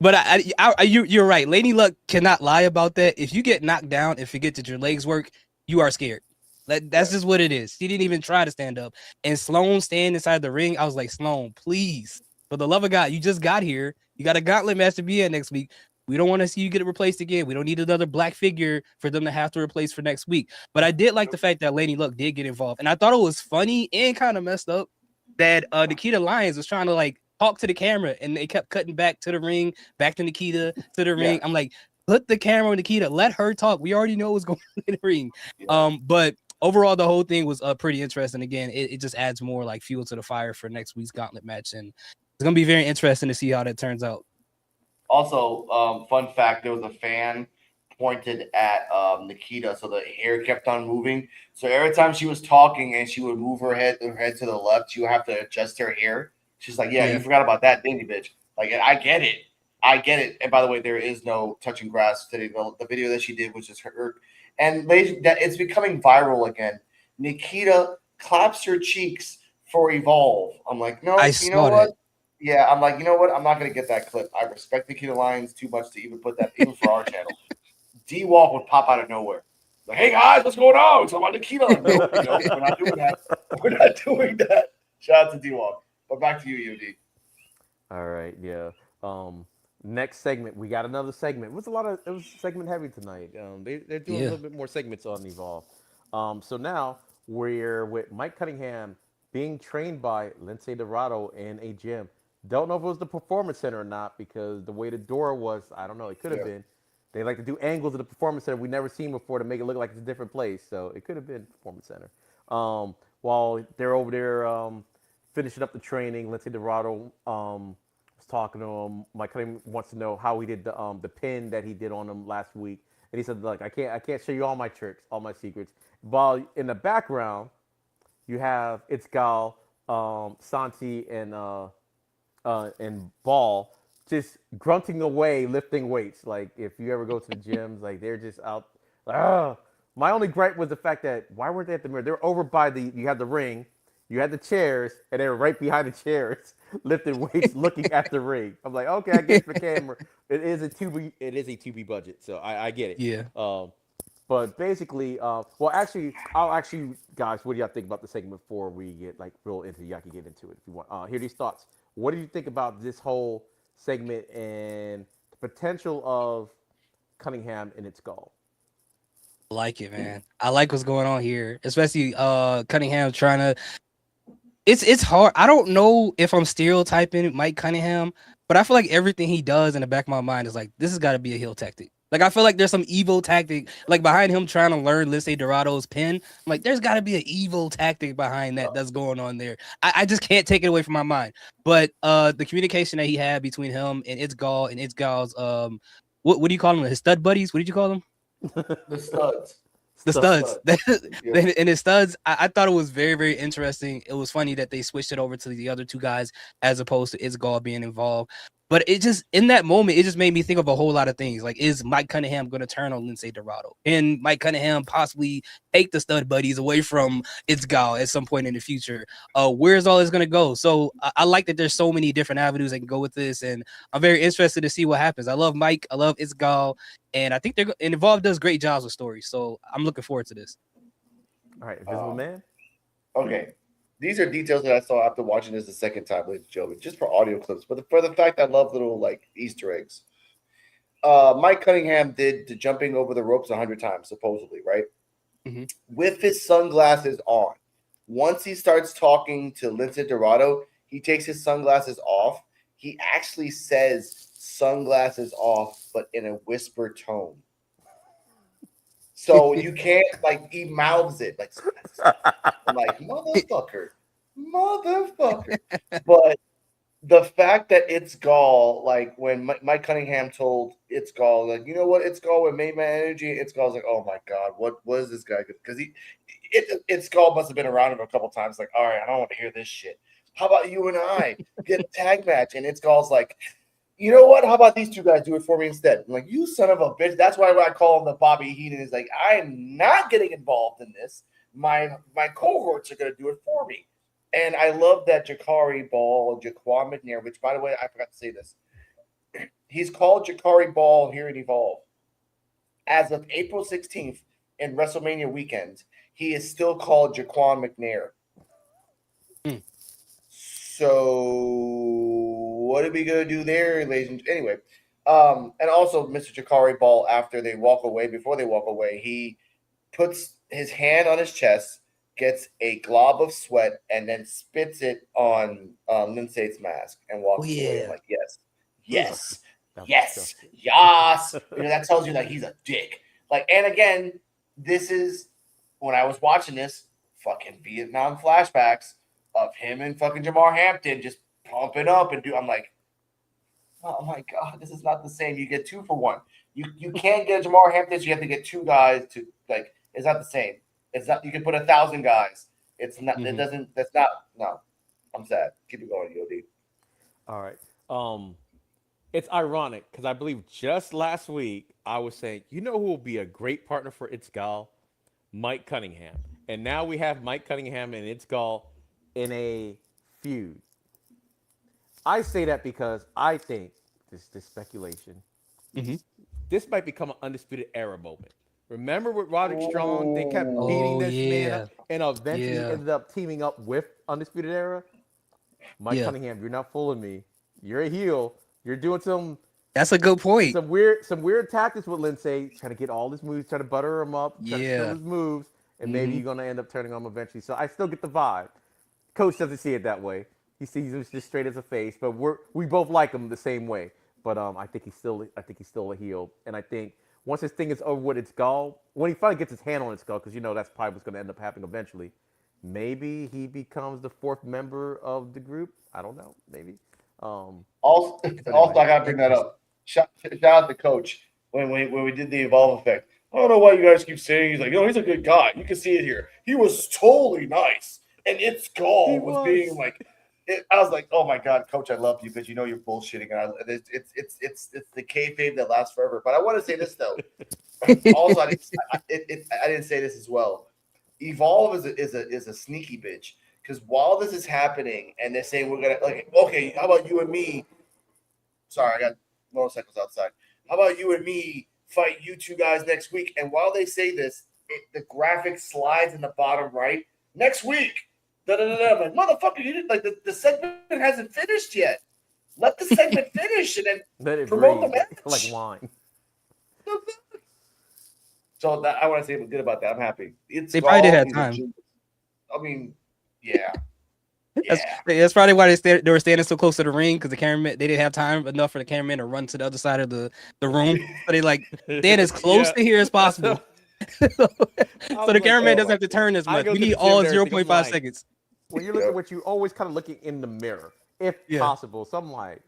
But you're right. Lady Luck cannot lie about that. If you get knocked down and forget that your legs work, you are scared. That's just what it is. She didn't even try to stand up. And Sloan staying inside the ring, I was like, Sloan, please, for the love of God, you just got here. You got a gauntlet match to be at next week. We don't want to see you get replaced again. We don't need another black figure for them to have to replace for next week. But I did like the fact that Lady Luck did get involved. And I thought it was funny and kind of messed up that Nikita Lyons was trying to like talk to the camera and they kept cutting back to the ring, back to Nikita, to the ring. I'm like, put the camera on Nikita, let her talk. We already know what's going on in the ring. But overall, the whole thing was pretty interesting. Again, it just adds more like fuel to the fire for next week's gauntlet match. And it's going to be very interesting to see how that turns out.
Also, fun fact, there was a fan pointed at Nikita, so the hair kept on moving. So every time she was talking and she would move her head to the left, she would have to adjust her hair. She's like, yeah. You forgot about that, didn't you, bitch? Like, I get it. And by the way, there is no touching grass today. The video that she did was just her. And ladies, that it's becoming viral again. Nikita claps her cheeks for Evolve. I'm like, no, you know what? Yeah, I'm like, you know what? I'm not going to get that clip. I respect Nikita Lyons too much to even put that, even for our channel. D-Walk would pop out of nowhere. Like, hey, guys, what's going on? We're talking about Nikita. Nope, we're not doing that. We're not doing that. Shout out to D-Walk. But back to you, UD.
All right, yeah. Next segment, we got another segment. It was segment heavy tonight. They're doing a little bit more segments on Evolve. So now we're with Mike Cunningham being trained by Lindsay Dorado in a gym. Don't know if it was the Performance Center or not because the way the door was, I don't know. It could have been. They like to do angles of the Performance Center we've never seen before to make it look like it's a different place. So it could have been Performance Center. While they're over there finishing up the training, Lindsay Dorado was talking to him. Mike Cunningham wants to know how he did the pin that he did on him last week. And he said, look, I can't show you all my tricks, all my secrets. While in the background, you have Itzgal, Santi, and Ball just grunting away, lifting weights. Like, if you ever go to the gyms, like, they're just out. My only gripe was the fact that, why weren't they at the mirror? They were over by you had the ring, you had the chairs, and they were right behind the chairs, lifting weights, looking at the ring. I'm like, okay, I get the camera. It is a 2B budget, so I get it.
Yeah.
But basically, well, actually, guys, what do y'all think about the segment before we get like real into it? Y'all can get into it if you want. Hear these thoughts. What do you think about this whole segment and the potential of Cunningham in its goal?
I like it, man. I like what's going on here, especially Cunningham trying to. It's hard. I don't know if I'm stereotyping Mike Cunningham, but I feel like everything he does in the back of my mind is like this has got to be a heel tactic. Like I feel like there's some evil tactic like behind him trying to learn Lindsay Dorado's pin. I'm like there's got to be an evil tactic behind that's going on there. I just can't take it away from my mind. But the communication that he had between him and It's Gal's what do you call them? His stud buddies? What did you call them?
The studs.
The studs.
Yeah.
And his studs, I thought it was very, very interesting. It was funny that they switched it over to the other two guys as opposed to Isgal being involved. But it just, in that moment, it just made me think of a whole lot of things. Like, is Mike Cunningham going to turn on Lindsay Dorado? Can Mike Cunningham possibly take the stud buddies away from Isgal at some point in the future? Where's all this going to go? So I like that there's so many different avenues that can go with this. And I'm very interested to see what happens. I love Mike. I love Isgal. And I think and Evolve does great jobs with stories. So I'm looking forward to this.
All right, Invisible Man.
Okay. These are details that I saw after watching this the second time, ladies and gentlemen, just for audio clips. But for the fact I love little like Easter eggs. Mike Cunningham did the jumping over the ropes 100 times, supposedly, right?
Mm-hmm.
With his sunglasses on. Once he starts talking to Lindsay Dorado, he takes his sunglasses off. He actually says sunglasses off, but in a whisper tone. So you can't like he mouths it like I'm like motherfucker. But the fact that It's Gall, like when Mike Cunningham told It's Gall, like, you know what, It's Gall with Main Man Energy, It's Gall's like, oh my god, what is this guy? Because It's Gall must have been around him a couple times, like, all right, I don't want to hear this shit. How about you and I get a tag match? And It's Gall's like, you know what? How about these two guys do it for me instead? I'm like, you son of a bitch. That's why I call him the Bobby Heenan. Is like, I am not getting involved in this. My cohorts are going to do it for me. And I love that Jakari Ball, Jaquan McNair, which, by the way, I forgot to say this. He's called Jakari Ball here in Evolve. As of April 16th in WrestleMania weekend, he is still called Jaquan McNair. So what are we gonna do there, ladies and anyway? And also Mr. Jakari Ball, before they walk away, he puts his hand on his chest, gets a glob of sweat, and then spits it on Lindsay's mask and walks away. I'm like, yes. That tells you that he's a dick. Like, and again, this is when I was watching this fucking Vietnam flashbacks of him and fucking Jamar Hampton just pumping up and I'm like, oh my god, this is not the same. You get 2 for 1. You can't get Jamar Hampton, so you have to get 2 guys to like. It's not the same. It's not. You can put 1,000 guys. It's not.
Mm-hmm.
It doesn't. That's not. No. I'm sad. Keep it going, Yodi.
All right. It's ironic because I believe just last week I was saying, you know who will be a great partner for It's Gal? Mike Cunningham. And now we have Mike Cunningham and It's Gal in a feud. I say that because I think this speculation.
Mm-hmm.
This might become an undisputed era moment. Remember with Roderick Strong, they kept beating this man up, and eventually ended up teaming up with Undisputed Era. Mike Cunningham, you're not fooling me. You're a heel. You're doing some.
That's a good point.
Some weird tactics with Lindsay, trying to get all his moves, trying to butter him up, trying to kill his moves, and maybe you're gonna end up turning on him eventually. So I still get the vibe. Coach doesn't see it that way. He sees him just straight as a face, but we both like him the same way. But I think he's still a heel, and I think once his thing is over with It's Gal, when he finally gets his hand on It's Gal, because that's probably what's going to end up happening eventually. Maybe he becomes the 4th member of the group. I don't know. Maybe.
Also, I got to bring that up. Shout out to Coach when we did the Evolve effect. I don't know why you guys keep saying he's like, he's a good guy. You can see it here. He was totally nice, and It's Gal was being like. I was like, oh my god, Coach, I love you because you know you're bullshitting, and it's the kayfabe that lasts forever. But I want to say this though. Also, I didn't say this as well. Evolve is a sneaky bitch because while this is happening and they're saying we're gonna like, okay, how about you and me? Sorry, I got motorcycles outside. How about you and me fight you two guys next week. And while they say this, the graphic slides in the bottom right. Next week, da da da da. I'm like, motherfucker, you didn't like the segment hasn't finished yet. Let the segment finish and then
Let it
promote the
breathe
match.
like wine.
So that, I want to say good about that. I'm happy.
They probably did have
He's a
time.
genius. I mean, yeah.
That's probably why they were standing so close to the ring, because the cameraman, they didn't have time enough for the cameraman to run to the other side of the room. So they like stand as close to here as possible. So the cameraman doesn't have to turn as much. We need all 0.5 seconds.
When you're looking at what you always kind of looking in the mirror, if possible. So I'm like,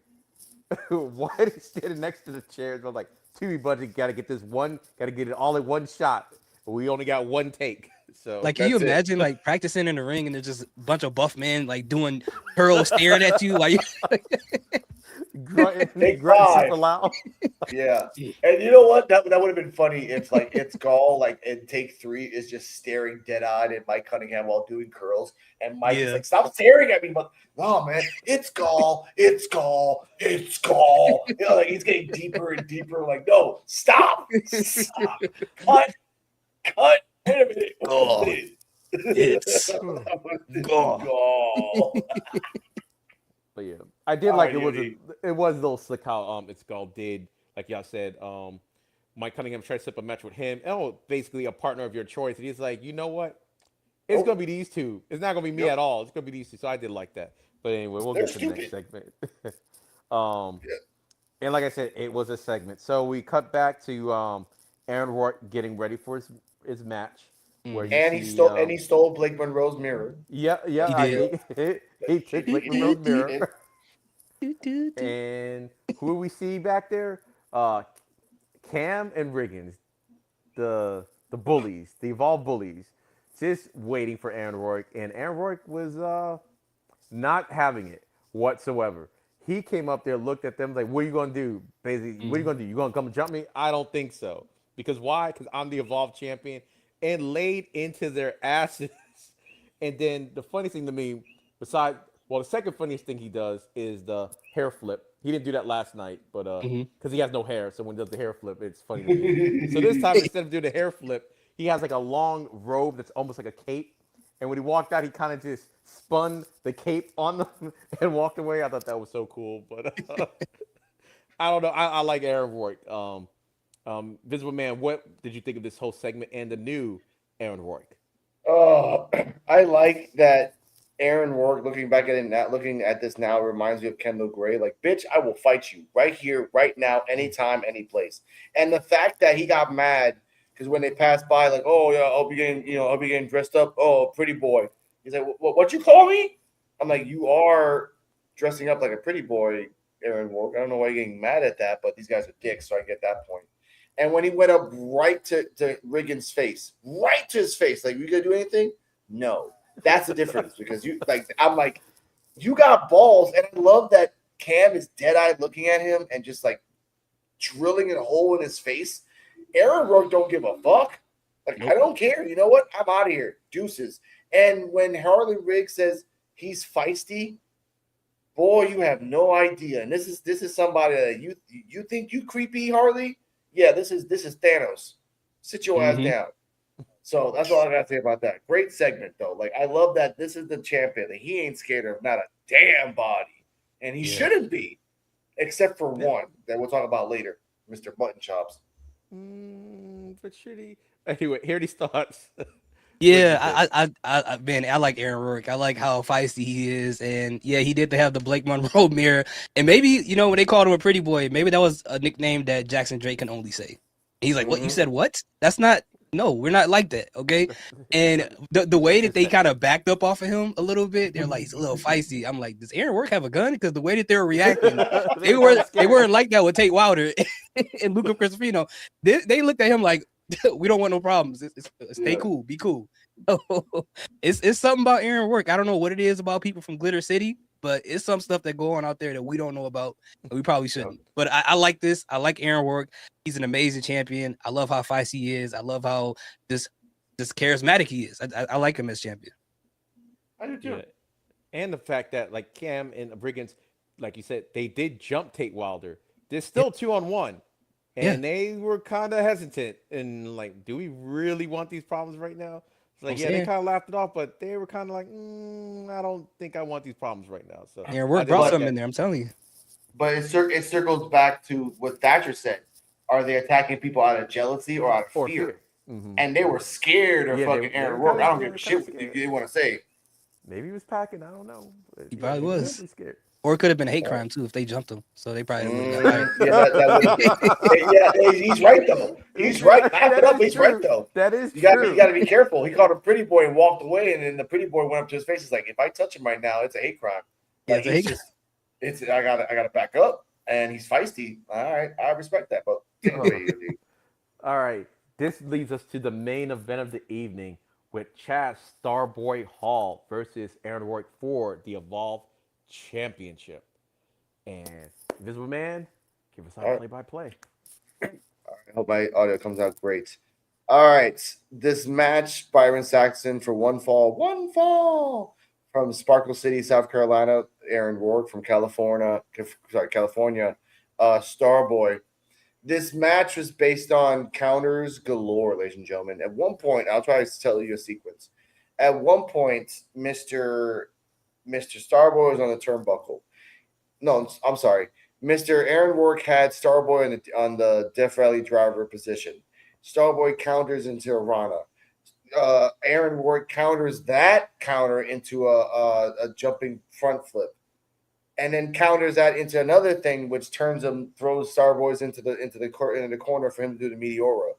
why are they standing next to the chairs? I'm like, TV budget, got to get it all in one shot. We only got one take. So
like, can you imagine like practicing in the ring and there's just a bunch of buff men like doing curls, staring at you while you
grunting super loud.
Yeah. And you know what? That would have been funny if like it's Gall like in take 3 is just staring dead eyed at Mike Cunningham while doing curls, and Mike is like, stop staring at me. But no, man, it's Gall, it's Gall, it's Gall. You know, like he's getting deeper and deeper. Like, no, stop, cut. Wait a minute.
Gall. It's
Gall.
But yeah, I did like it was a little slick how it's Gall did, like y'all said, Mike Cunningham tried to set up a match with him. Basically a partner of your choice. And he's like, you know what? It's gonna be these two. It's not gonna be me at all. It's gonna be these two. So I did like that. But anyway, we'll get to the next segment. And like I said, it was a segment. So we cut back to Aaron Rourke getting ready for his match. Where he stole
Blake Monroe's mirror.
Yeah, he took Blake Monroe's mirror. And who do we see back there? Cam and Riggins, the bullies, the Evolved bullies, just waiting for Aaron Rourke. And Aaron Rourke was not having it whatsoever. He came up there, looked at them like, what are you going to do? Basically, what are you going to do? You going to come and jump me? I don't think so. Because why? Because I'm the Evolved champion. And laid into their asses. And then the funny thing to me, the second funniest thing he does is the hair flip. He didn't do that last night, but because he has no hair, so when he does the hair flip, it's funny to me. So this time, instead of doing the hair flip, he has like a long robe that's almost like a cape. And when he walked out, he kind of just spun the cape on them and walked away. I thought that was so cool. But I don't know. I like Aaron Rourke. Visible Man, what did you think of this whole segment and the new Aaron Rourke?
Oh, I like that Aaron Rourke, looking at this now, reminds me of Kendall Gray. Like, bitch, I will fight you right here, right now, anytime, any place. And the fact that he got mad because when they passed by, like, oh yeah, I'll be getting dressed up. Oh, pretty boy. He's like, what you call me? I'm like, you are dressing up like a pretty boy, Aaron Rourke. I don't know why you're getting mad at that, but these guys are dicks, so I get that point. And when he went up right to Riggins' face, right to his face, like, you gonna do anything? No. That's the difference because I'm like, you got balls. And I love that Cam is dead-eyed looking at him and just like drilling a hole in his face. Aaron Rourke don't give a fuck. Like, nope. I don't care. You know what? I'm out of here. Deuces. And when Harley Riggs says he's feisty, boy, you have no idea. And this is somebody that you think you creepy, Harley? Yeah, this is Thanos. Sit your ass down. So that's all I got to say about that. Great segment, though. Like, I love that this is the champion. That he ain't scared of not a damn body. And he shouldn't be, except for one that we'll talk about later, Mr. Button Chops.
But should he? Anyway, hear these thoughts.
Yeah, I like Aaron Rourke. I like how feisty he is, and yeah, he did have the Blake Monroe mirror, and maybe when they called him a pretty boy, maybe that was a nickname that Jackson Drake can only say. He's like, "What you said? What? That's not. No, we're not like that, okay?" And the way that they kind of backed up off of him a little bit, they're like, he's a little feisty. I'm like, does Aaron Rourke have a gun? Because the way that they were reacting, they weren't like that with Tate Wilder and Luca Crespino. They looked at him like, we don't want no problems. Stay cool, be cool. It's something about Aaron Rourke. I don't know what it is about people from Glitter City, but it's some stuff that go on out there that we don't know about, and we probably shouldn't. But I like this. I like Aaron Rourke. He's an amazing champion. I love how feisty he is. I love how this charismatic he is. I like him as champion.
I do too.
Yeah. And the fact that like Cam and Riggins, like you said, they did jump Tate Wilder. There's still 2-on-1. and they were kind of hesitant and like, do we really want these problems right now? It's like,
I'm
yeah, they
saying.
kind of laughed it off, but they were kind of like, I don't think I want these problems right now. So
Aaron
I
Work
did
brought
like
But
something
that.
in there. I'm telling you.
but it circles back to what Thatcher said. Are they attacking people out of jealousy or out of
Or
fear?
fear. Hmm.
And they were scared of
Yeah,
fucking
they
Aaron
were
Rourke.
kind
I
of
don't give a shit what
scared.
they want to say.
Maybe he was packing. I don't know. But
He
yeah,
probably
they were
was.
definitely scared.
Or it could have been a hate
All right.
crime too if they jumped him. So they probably would have got fired.
Yeah, that would have. Yeah, he's right though. He's right. Laugh
That
it up.
is
He's right
true.
though.
That is
You
true.
got to be careful. He called a pretty boy and walked away, and then the pretty boy went up to his face. He's like, "If I touch him right now, it's a hate crime."
Yeah,
Like
it's a
he's
hate
just, it's I gotta back up, and he's feisty. All right, I respect that, but anyway, dude.
All right. This leads us to the main event of the evening with Chad Starboy Hall versus Aaron Warwick for the Evolve Championship. And Invisible Man, give us
All
our
right.
play-by-play.
I hope my audio comes out great. All right, this match, Byron Saxton for one fall from Sparkle City, South Carolina. Aaron Rourke from California, Starboy. This match was based on counters galore, ladies and gentlemen. At one point, I'll try to tell you a sequence. At one point, Mr. Starboy was on the turnbuckle. No, I'm sorry. Mr. Aaron Rourke had Starboy on the Death Rally driver position. Starboy counters into a Rana. Aaron Rourke counters that counter into a jumping front flip, and then counters that into another thing, which turns him, throws Starboys into the corner for him to do the Meteora.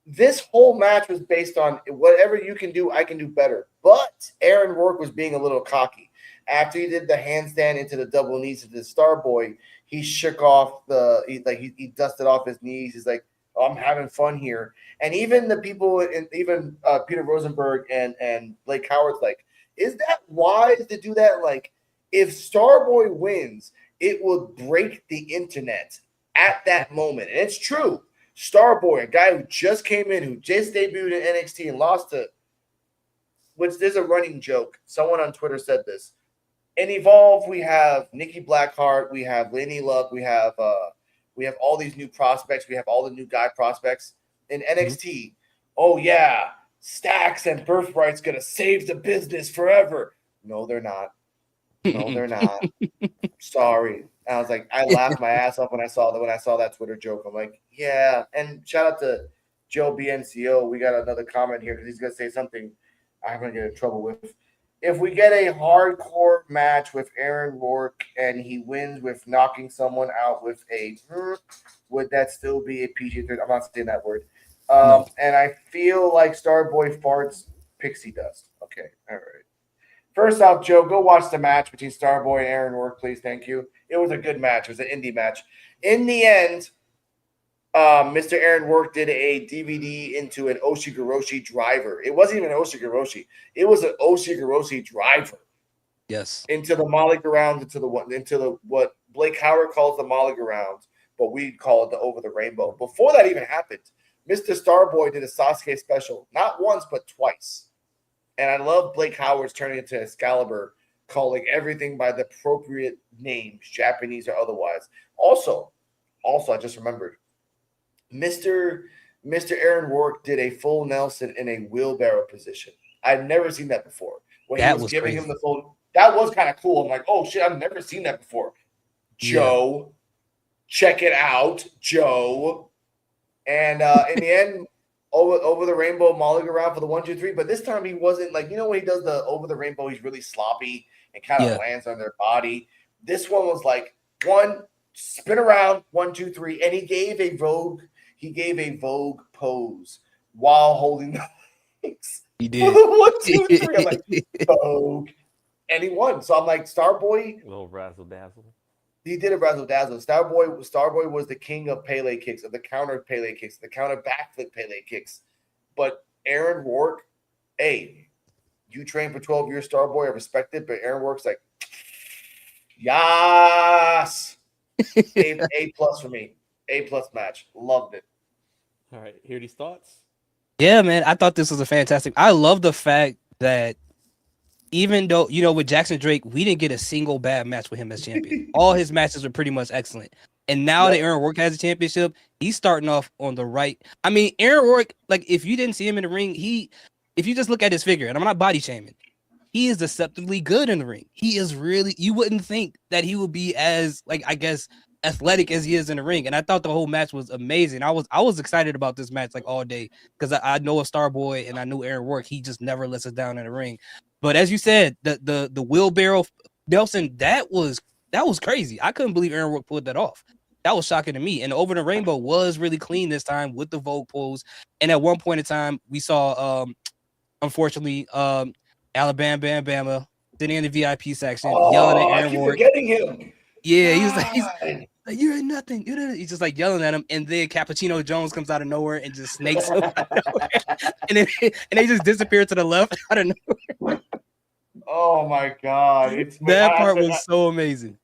This whole match was based on whatever you can do, I can do better. But Aaron Rourke was being a little cocky. After he did the handstand into the double knees of the Starboy, he shook off he dusted off his knees. He's like, oh, I'm having fun here. And even the people, and even Peter Rosenberg and Blake Howard's like, is that wise to do that? Like, if Starboy wins, it will break the internet at that moment. And it's true. Starboy, a guy who just came in, who just debuted in NXT and lost to, which there's a running joke. Someone on Twitter said this. In Evolve, we have Nikki Blackheart, we have Laney Luck, we have all these new prospects, we have all the new guy prospects. In NXT, oh yeah, Stacks and Birthright's gonna save the business forever. No, they're not. No, they're not. Sorry. I was like, I laughed my ass off when I saw that Twitter joke. I'm like, yeah. And shout out to Joe BNCO. We got another comment here because he's gonna say something I'm gonna get in trouble with. If we get a hardcore match with Aaron Rourke and he wins with knocking someone out with a, would that still be a PG-13? I'm not saying that word.
No.
And I feel like Starboy farts pixie dust. Okay, all right. First off, Joe, go watch the match between Starboy and Aaron Rourke, please. Thank you. It was a good match. It was an indie match. In the end, Mr. Aaron Rourke did a DVD into an Oshigoroshi driver. It wasn't even an Oshigoroshi. It was an Oshigoroshi driver
Yes.
into the Molly Grounds, into the what Blake Howard calls the Molly Grounds, but we call it the Over the Rainbow. Before that even happened, Mr. Starboy did a Sasuke special, not once but twice. And I love Blake Howard's turning into Excalibur, calling everything by the appropriate names, Japanese or otherwise. Also, I just remembered, Mr. Aaron Rourke did a full Nelson in a wheelbarrow position. I've never seen that before. When
That
he was
was
giving
crazy.
him the full, that was kind of cool. I'm like, oh shit, I've never seen that before. Joe, check it out, Joe. And in the end, over the rainbow, mollying around for the 1, 2, 3. But this time he wasn't like, when he does the over the rainbow, he's really sloppy and kind of lands on their body. This one was like, one, spin around, 1, 2, 3, and he gave a Vogue pose while holding the legs.
He did.
1, 2, 3. I'm like, Vogue. And he won. So I'm like, Starboy.
A little razzle dazzle.
He did a razzle dazzle. Starboy was the king of Pele kicks, of the counter Pele kicks, the counter backflip Pele kicks. But Aaron Rourke, hey, you trained for 12 years, Starboy. I respect it. But Aaron Rourke's like, yes. A plus for me. A plus match. Loved it.
All right, hear these thoughts?
Yeah, man. I thought this was a fantastic. I love the fact that even though, with Jackson Drake, we didn't get a single bad match with him as champion. All his matches were pretty much excellent. And now that
Yep.
Aaron Rourke has a championship, he's starting off on the right. I mean, Aaron Rourke, like if you didn't see him in the ring, if you just look at his figure, and I'm not body shaming, he is deceptively good in the ring. He is really, you wouldn't think that he would be as, like, I guess, athletic as he is in the ring. And I thought the whole match was amazing. I was excited about this match like all day because I know a Starboy and I knew Aaron Rourke. He just never lets us down in the ring. But as you said, the wheelbarrow Nelson, that was crazy. I couldn't believe Aaron Rourke pulled that off. That was shocking to me. And Over the Rainbow was really clean this time with the Vogue pose. And at one point in time, we saw unfortunately Alabama sitting in the VIP section yelling at
I
Aaron
keep
Rourke.
forgetting him.
Yeah, he's like
God.
you ain't nothing. He's just like yelling at him, and then Cappuccino Jones comes out of nowhere and just snakes him out of nowhere. and they just disappear to the left out of nowhere.
Oh my God!
That part was so amazing.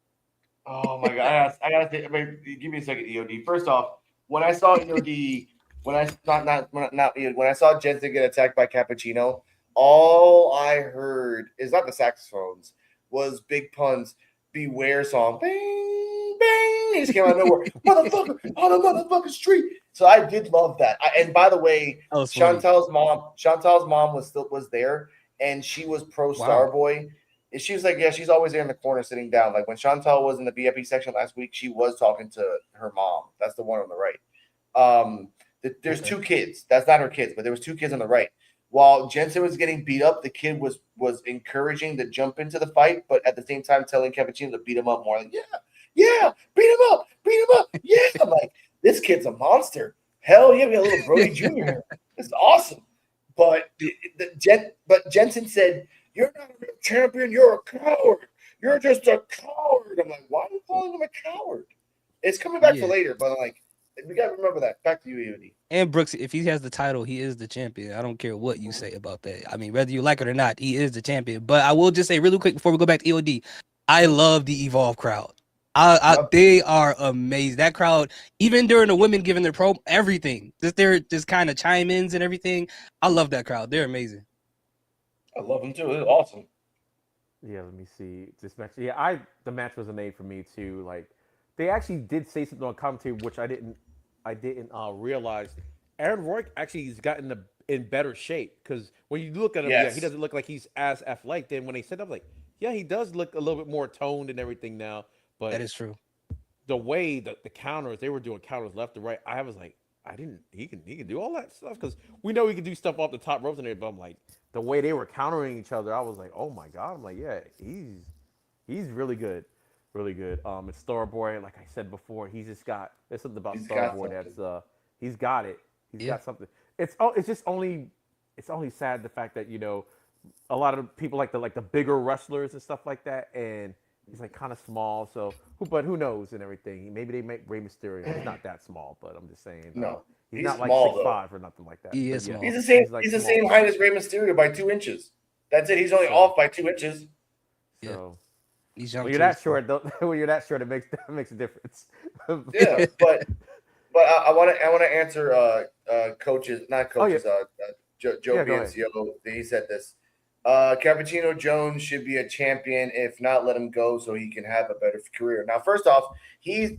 Oh my God! I gotta say, give me a second, EOD. First off, when I saw EOD, when I saw Jensen get attacked by Cappuccino, all I heard is not the saxophones, was Big Pun's "Beware" song. Bang, bang! He just came out of nowhere, motherfucker, on a motherfucking street. So I did love that. And by the way, Chantal's mom was there, and she was pro Starboy. And she was like, yeah, she's always there in the corner sitting down. Like when Chantal was in the VIP section last week, she was talking to her mom. That's the one on the right. There's two kids. That's not her kids, but there was two kids on the right. While Jensen was getting beat up, the kid was encouraging to jump into the fight, but at the same time telling Cappuccino to beat him up more. Like, yeah, beat him up, yeah. I'm like, this kid's a monster. Hell yeah, we got a little Brody Jr. here. This is awesome. But Jensen said, "You're not a real champion. You're a coward. You're just a coward." I'm like, why are you calling him a coward? It's coming back for later, but like, we got to remember that. Back to you, EOD.
And Brooks, if he has the title, he is the champion. I don't care what you say about that. I mean, whether you like it or not, he is the champion. But I will just say really quick before we go back to EOD, I love the Evolve crowd. They are amazing. That crowd, even during the women giving their everything, just kind of chime-ins and everything. I love that crowd. They're amazing.
I love them too. It's awesome.
Yeah, let me see this match. Yeah, the match was made for me too. Like, they actually did say something on commentary, which I didn't realize. Aaron Rourke actually has gotten in better shape because when you look at him, he doesn't look like he's as athletic. Then when they said, I'm like, yeah, he does look a little bit more toned and everything now. But
that is true.
The way that the counters, they were doing counters left to right, I was like, he can do all that stuff because we know he can do stuff off the top ropes and everything. But I'm like, the way they were countering each other, I was like, oh my God. I'm like, yeah, he's really good. Really good. It's Starboy, like I said before, there's something about Starboy that's he's got it. He's got something. It's only sad the fact that, you know, a lot of people like the bigger wrestlers and stuff like that, and he's like kind of small, so who knows and everything. Maybe they make Rey Mysterio. He's not that small, but I'm just saying.
No,
he's not like
small,
6'5" or nothing like that.
He is small.
He's the same. He's the same height as Rey Mysterio by 2 inches. That's it. He's only off by 2 inches.
So
he's young.
When you're that short, it makes a difference.
Yeah, but I want to answer coaches, not coaches. Joe Biancio. He said this. Cappuccino Jones should be a champion. If not, let him go so he can have a better career. Now, first off, he's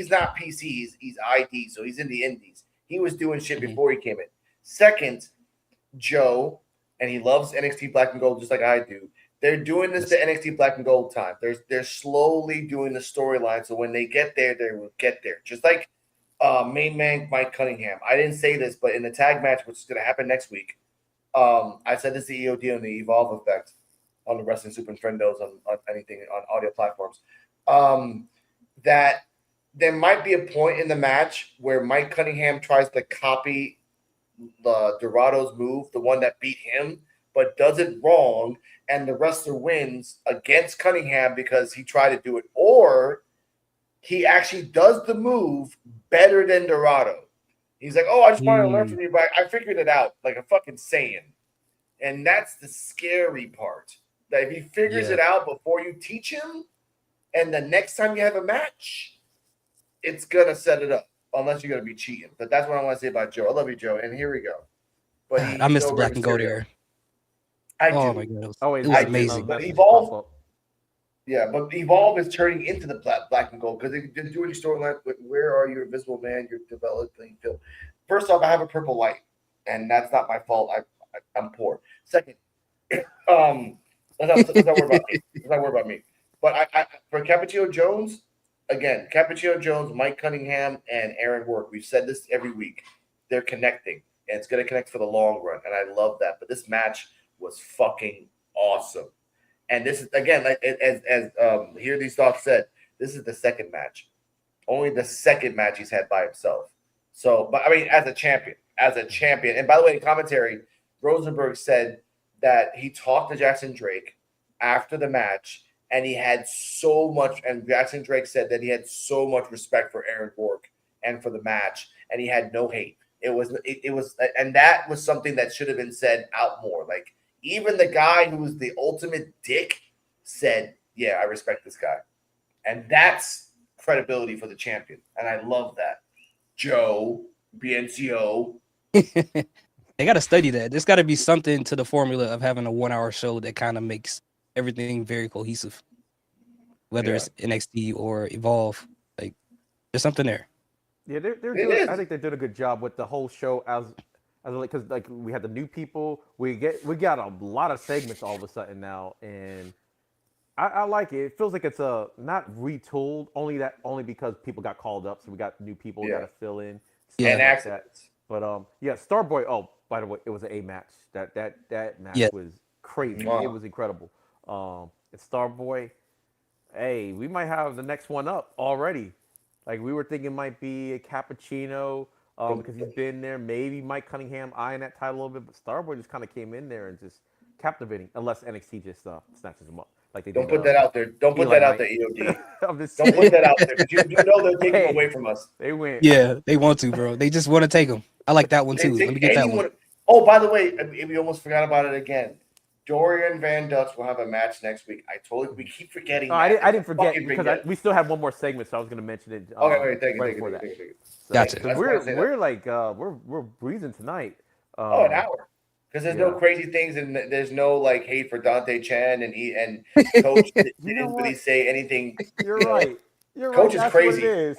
not PC. He's ID, so he's in the Indies. He was doing shit before he came in. Second, Joe, and he loves NXT Black and Gold just like I do. They're doing this to NXT Black and Gold time. They're slowly doing the storyline, so when they get there, they will get there. Just like main man Mike Cunningham. I didn't say this, but in the tag match, which is going to happen next week, I said this to EOD on the Evolve Effect on the Wrestling Super Friendos on anything on audio platforms. That there might be a point in the match where Mike Cunningham tries to copy the Dorado's move, the one that beat him, but does it wrong, and the wrestler wins against Cunningham because he tried to do it, or he actually does the move better than Dorado. He's like, oh, I just wanted to learn from you, but I figured it out like a fucking Saiyan. And that's the scary part. That if he figures it out before you teach him, and the next time you have a match, it's going to set it up, unless you're going to be cheating. But that's what I want to say about Joe. I love you, Joe. And here we go. But
I missed the Black and Gold era.
I do.
Oh, my God.
It was
amazing.
But Evolve, Yeah, but Evolve is turning into the black and gold because they're doing storyline with where are you, Invisible Man? You're developing film. First off, I have a purple light, and that's not my fault. I'm poor. Second, let's not worry about me. Let's not worry about me. But I for Cappuccino Jones, again, Cappuccino Jones, Mike Cunningham, and Aaron Work. We've said this every week. They're connecting, and it's going to connect for the long run, and I love that. But this match was fucking awesome. And this is again, like as Hear These Thoughts said, this is the second match. Only the second match he's had by himself. So, but I mean, as a champion. And by the way, in commentary, Rosenberg said that he talked to Jackson Drake after the match, and he had so much. And Jackson Drake said that he had so much respect for Aaron Bork and for the match, and he had no hate. It was, and that was something that should have been said out more. Like, even the guy who was the ultimate dick said, yeah, I respect this guy. And that's credibility for the champion. And I love that. Joe, BNCO.
They got to study that. There's got to be something to the formula of having a 1 hour show that kind of makes everything very cohesive. Whether it's NXT or Evolve. Like, there's something there.
Yeah, they're doing, I think they're doing a good job with the whole show as because like we had the new people, we got a lot of segments all of a sudden now, and I like it. It feels like it's not retooled only because people got called up, so we got new people got to fill in.
And accidents.
But Starboy. Oh, by the way, it was an A match. That match was crazy. Wow. It was incredible. And Starboy, hey, we might have the next one up already. Like, we were thinking it might be a Cappuccino because he's been there. Maybe Mike Cunningham eyeing that title a little bit. But Starboy just kind of came in there and just captivating, unless NXT just snatches him up. Like they
Don't put that out there. Don't put that out there, EOD. Don't put that out there because you know they're taking away from us.
They win.
Yeah, they want to, bro. They just want to take them. I like that one, too. Let me get that one.
Oh, by the way, we almost forgot about it again. Dorian Van Dutch will have a match next week. We keep forgetting.
No, I didn't forget because we still have one more segment, so I was going to mention it.
Okay, thank you.
Gotcha.
We're breezing tonight.
An hour, because there's no crazy things and there's no like hate for Dante Chen and Coach didn't really say anything.
You're right. You're
Coach
right.
is crazy.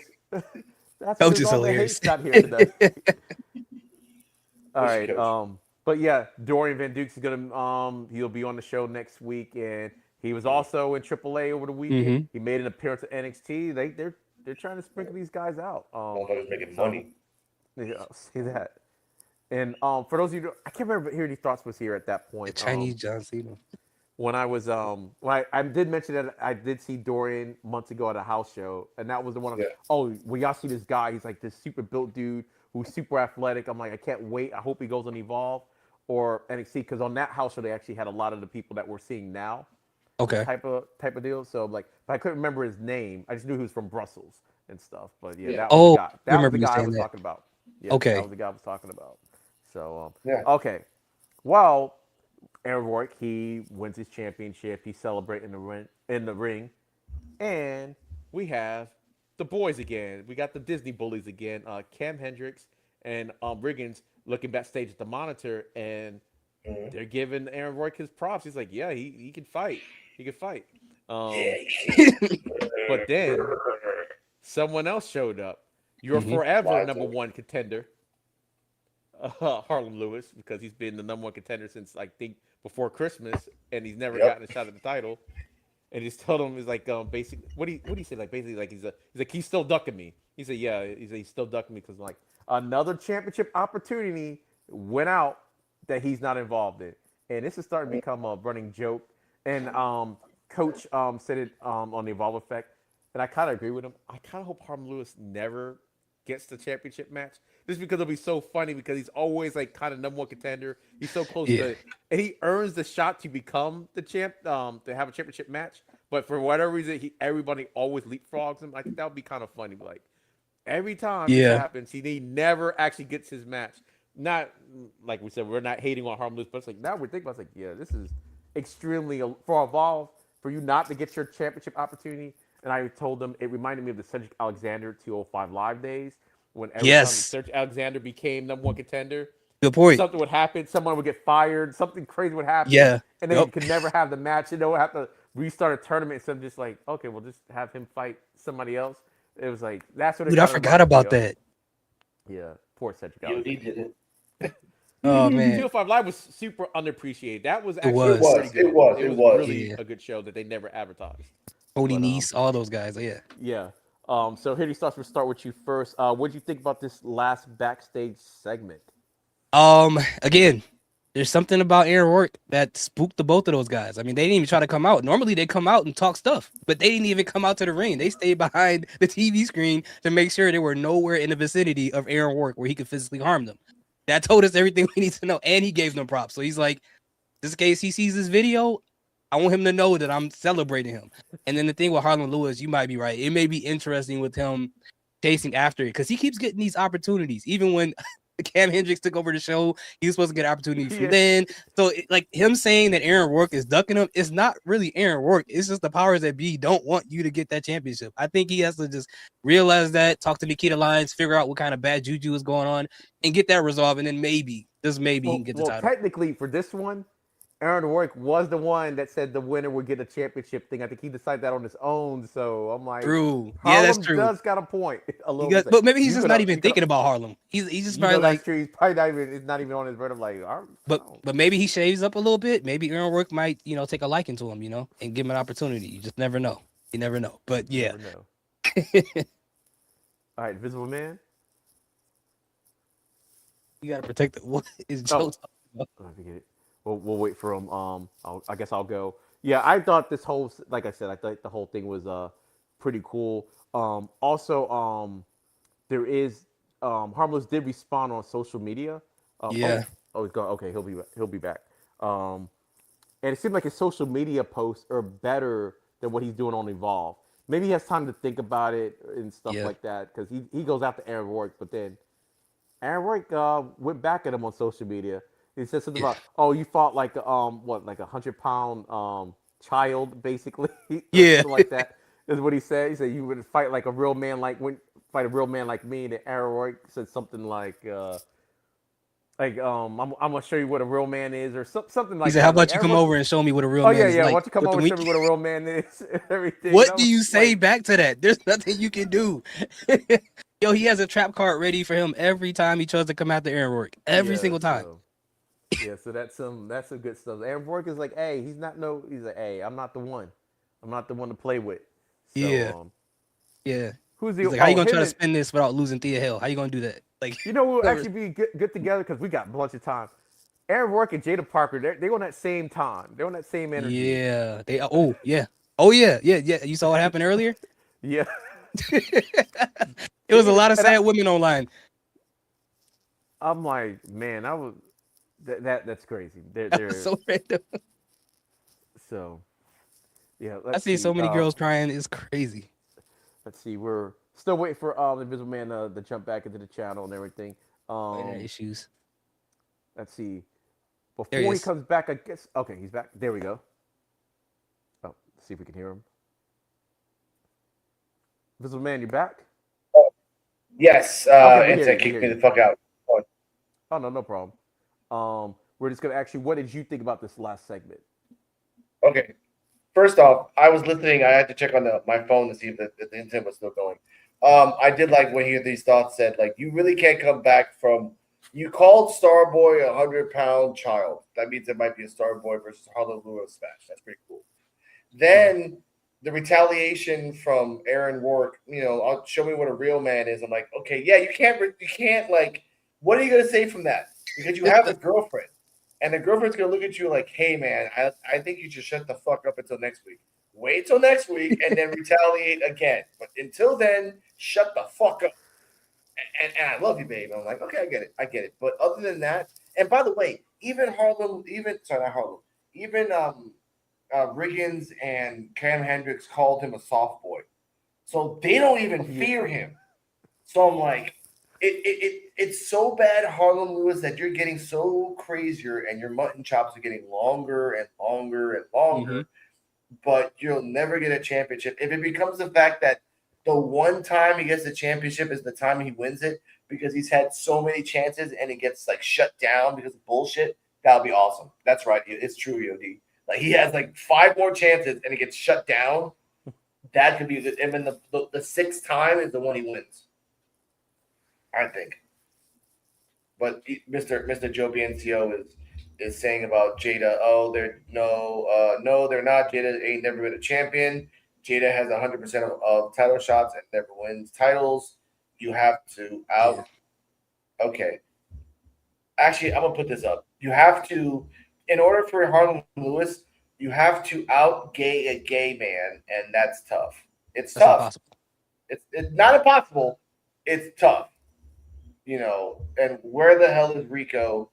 That's
Coach is hilarious.
Not here today. All right. But yeah, Dorian Van Dukes is gonna he'll be on the show next week, and he was also in AAA over the weekend.
Mm-hmm.
He made an appearance at NXT. They're trying to sprinkle these guys out.
Motherfuckers making money.
Yeah, see that. And for those of you, I can't remember Hear These Thoughts was here at that point.
The Chinese John Cena.
When I was I did mention that I did see Dorian months ago at a house show, and that was the one. Y'all see this guy? He's like this super built dude who's super athletic. I'm like, I can't wait. I hope he goes on Evolve or NXT, because on that house show they actually had a lot of the people that we're seeing now.
Okay.
Type of deal. So like, but I couldn't remember his name. I just knew he was from Brussels and stuff. But that was the guy. That was the guy I was talking about. Yeah,
okay.
That was the guy I was talking about. So okay. Well, Aaron Rourke, he wins his championship. He's celebrating in the ring, and we have the boys again. We got the Disney bullies again. Cam Hendricks and Riggins looking backstage at the monitor, and they're giving Aaron Rourke his props. He's like, yeah, he can fight. He can fight. But then someone else showed up. Your forever number one contender, Harlem Lewis, because he's been the number one contender since I think before Christmas, and he's never gotten a shot at the title. And he's told him, he's like, basically, what do you say? Like, basically, like he's still ducking me. He said, yeah, he's still ducking me because like another championship opportunity went out that he's not involved in, and this is starting to become a running joke. And Coach said it on the Evolve Effect, and I kind of agree with him. I kind of hope Harlem Lewis never gets the championship match, just because it'll be so funny, because he's always like kind of number one contender. He's so close to it, and he earns the shot to become the champ, to have a championship match. But for whatever reason, everybody always leapfrogs him. I think that would be kind of funny. Like every time this happens, he never actually gets his match. Not like we said, we're not hating on Harlem Lewis, but it's like now we're thinking about, it's like, yeah, this is extremely for Evolve for you not to get your championship opportunity. And I told them it reminded me of the Cedric Alexander 205 Live days, when every time Cedric Alexander became number one contender.
Good point.
Something would happen. Someone would get fired. Something crazy would happen.
Yeah.
And then you could never have the match. You know, have to restart a tournament instead of just like, okay, we'll just have him fight somebody else. It was like that's what it
Dude, I
kind of
forgot
reminded me
about
of.
that.
Yeah, poor Cedric
EOD
Alexander.
did it.
Oh man,
205 Live was super underappreciated. That was
It
actually
was.
pretty good.
It was.
It
It
was
was.
really
Yeah.
a good show that they never advertised.
Cody
But
Nice, all those guys. Yeah.
yeah. So here starts. We'll start with you first. What do you think about this last backstage segment?
Again, there's something about Aaron Work that spooked the both of those guys. I mean, they didn't even try to come out. Normally they come out and talk stuff, but they didn't even come out to the ring. They stayed behind the TV screen to make sure they were nowhere in the vicinity of Aaron Work where he could physically harm them. That told us everything we need to know, and he gave them props. So he's like, this case he sees this video, I want him to know that I'm celebrating him. And then the thing with Harlan Lewis, you might be right. It may be interesting with him chasing after it because he keeps getting these opportunities. Even when Cam Hendricks took over the show, he was supposed to get an opportunity from
Yeah.
then. So like him saying that Aaron Work is ducking him, it's not really Aaron Work. It's just the powers that be don't want you to get that championship. I think he has to just realize that, talk to Nikita Lyons, figure out what kind of bad juju is going on, and get that resolved. And then maybe, just maybe, he can get the title.
Technically, for this one, Aaron Warwick was the one that said the winner would get a championship thing. I think he decided that on his own. So I'm like,
True.
Harlem
Yeah, that's true.
does got a point. A little bit.
But maybe he's
You
just
could-
not
you
even
could-
thinking about Harlem. He's just
you
probably
know,
like,
that's true. He's probably not even. It's not even on his brain. I'm like,
but maybe he shaves up a little bit. Maybe Aaron Work might, take a liking to him, and give him an opportunity. You just never know. You never know. But yeah.
Never know. All right, Invisible Man.
You gotta protect it. What is
Oh.
Joe talking about?
Let me get it. We'll wait for him. I guess I'll go. Yeah, I thought this whole, like I said, I thought the whole thing was pretty cool. Also, there is Harmless did respond on social media.
Yeah.
He's gone. Okay, he'll be back. And it seemed like his social media posts are better than what he's doing on Evolve. Maybe he has time to think about it and stuff
Yeah.
like that because he goes after Aaron Warwick, but then Aaron Warwick went back at him on social media. He said something about, oh, you fought like like 100-pound child, basically.
Yeah.
Something like that is what he said. He said you would fight like a real man, fight a real man like me. And Aaron Warwick said something like I'm gonna show you what a real man is, or something like that.
He said, how about
Like,
you come
Aaron
over and show me what a real
Warwick-
man
Oh
is
yeah,
like?
why don't you come
with the
over and show me
wink?
what a real man is and everything.
What
And I
do
was
you say
like,
back to that? There's nothing you can do. Yo, he has a trap card ready for him every time he tries to come after Aaron Work. Every
Yeah,
single time.
so that's some good stuff. Aaron Bork is like, hey, he's like, hey, I'm not the one. I'm not the one to play with. So,
Yeah. Yeah.
Who's the?
He's like, how you gonna
him
try to
and-
spin this without losing Thea Hill? How you gonna do that? Like,
You know, we'll
whoever-
actually be good together because we got a bunch of time. Aaron Bork and Jada Parker, they're on that same time. They're on that same energy.
yeah. Oh yeah. You saw what happened earlier?
Yeah.
It was a lot of sad women online.
I'm like, man, I was that's crazy.
That was so random.
so. Yeah,
I see so many girls crying. It's crazy.
Let's see. We're still waiting for the Invisible Man to jump back into the channel and everything.
Internet issues.
Let's see.
There
Before
he
he
is.
comes back, I guess. Okay, he's back. There we go. Oh, let's see if we can hear him. Invisible Man, you back?
Yes.
Okay,
It kicked me the fuck out.
Oh no problem. We're just gonna ask you, what did you think about this last segment?
Okay. First off, I was listening. I had to check on my phone to see if the internet was still going. I did like when these thoughts said, like, you really can't come back from. You called Starboy a 100-pound child. That means it might be a Starboy versus Harlan Lewis match. That's pretty cool. Then the retaliation from Aaron Warwick, show me what a real man is. I'm like, okay, yeah, you can't like, what are you gonna say from that? Because you have a girlfriend, and the girlfriend's gonna look at you like, hey man, I think you should shut the fuck up until next week. Wait till next week and then retaliate again. But until then, shut the fuck up. And I love you, babe. I'm like, okay, I get it. But other than that, and by the way, even Riggins and Cam Hendricks called him a soft boy. So they don't even fear him. So I'm like, it's so bad, Harlan Lewis, that you're getting so crazier and your mutton chops are getting longer and longer and longer, but you'll never get a championship. If it becomes the fact that the one time he gets the championship is the time he wins it because he's had so many chances and it gets like shut down because of bullshit, that'll be awesome. That's right. It's true, EOD. Like he has like 5 more chances and it gets shut down. That could be good. And then the 6th time is the one he wins. I think. But Mr. Joe Biancio is saying about Jada. Oh, they're no, they're not. Jada ain't never been a champion. Jada has 100% of title shots and never wins titles. You have to out. Okay. Actually, I'm gonna put this up. You have to, in order for Harlan Lewis, you have to out gay a gay man, and that's tough. It's
That's
tough.
impossible.
It's not impossible. It's tough. And where the hell is Rico?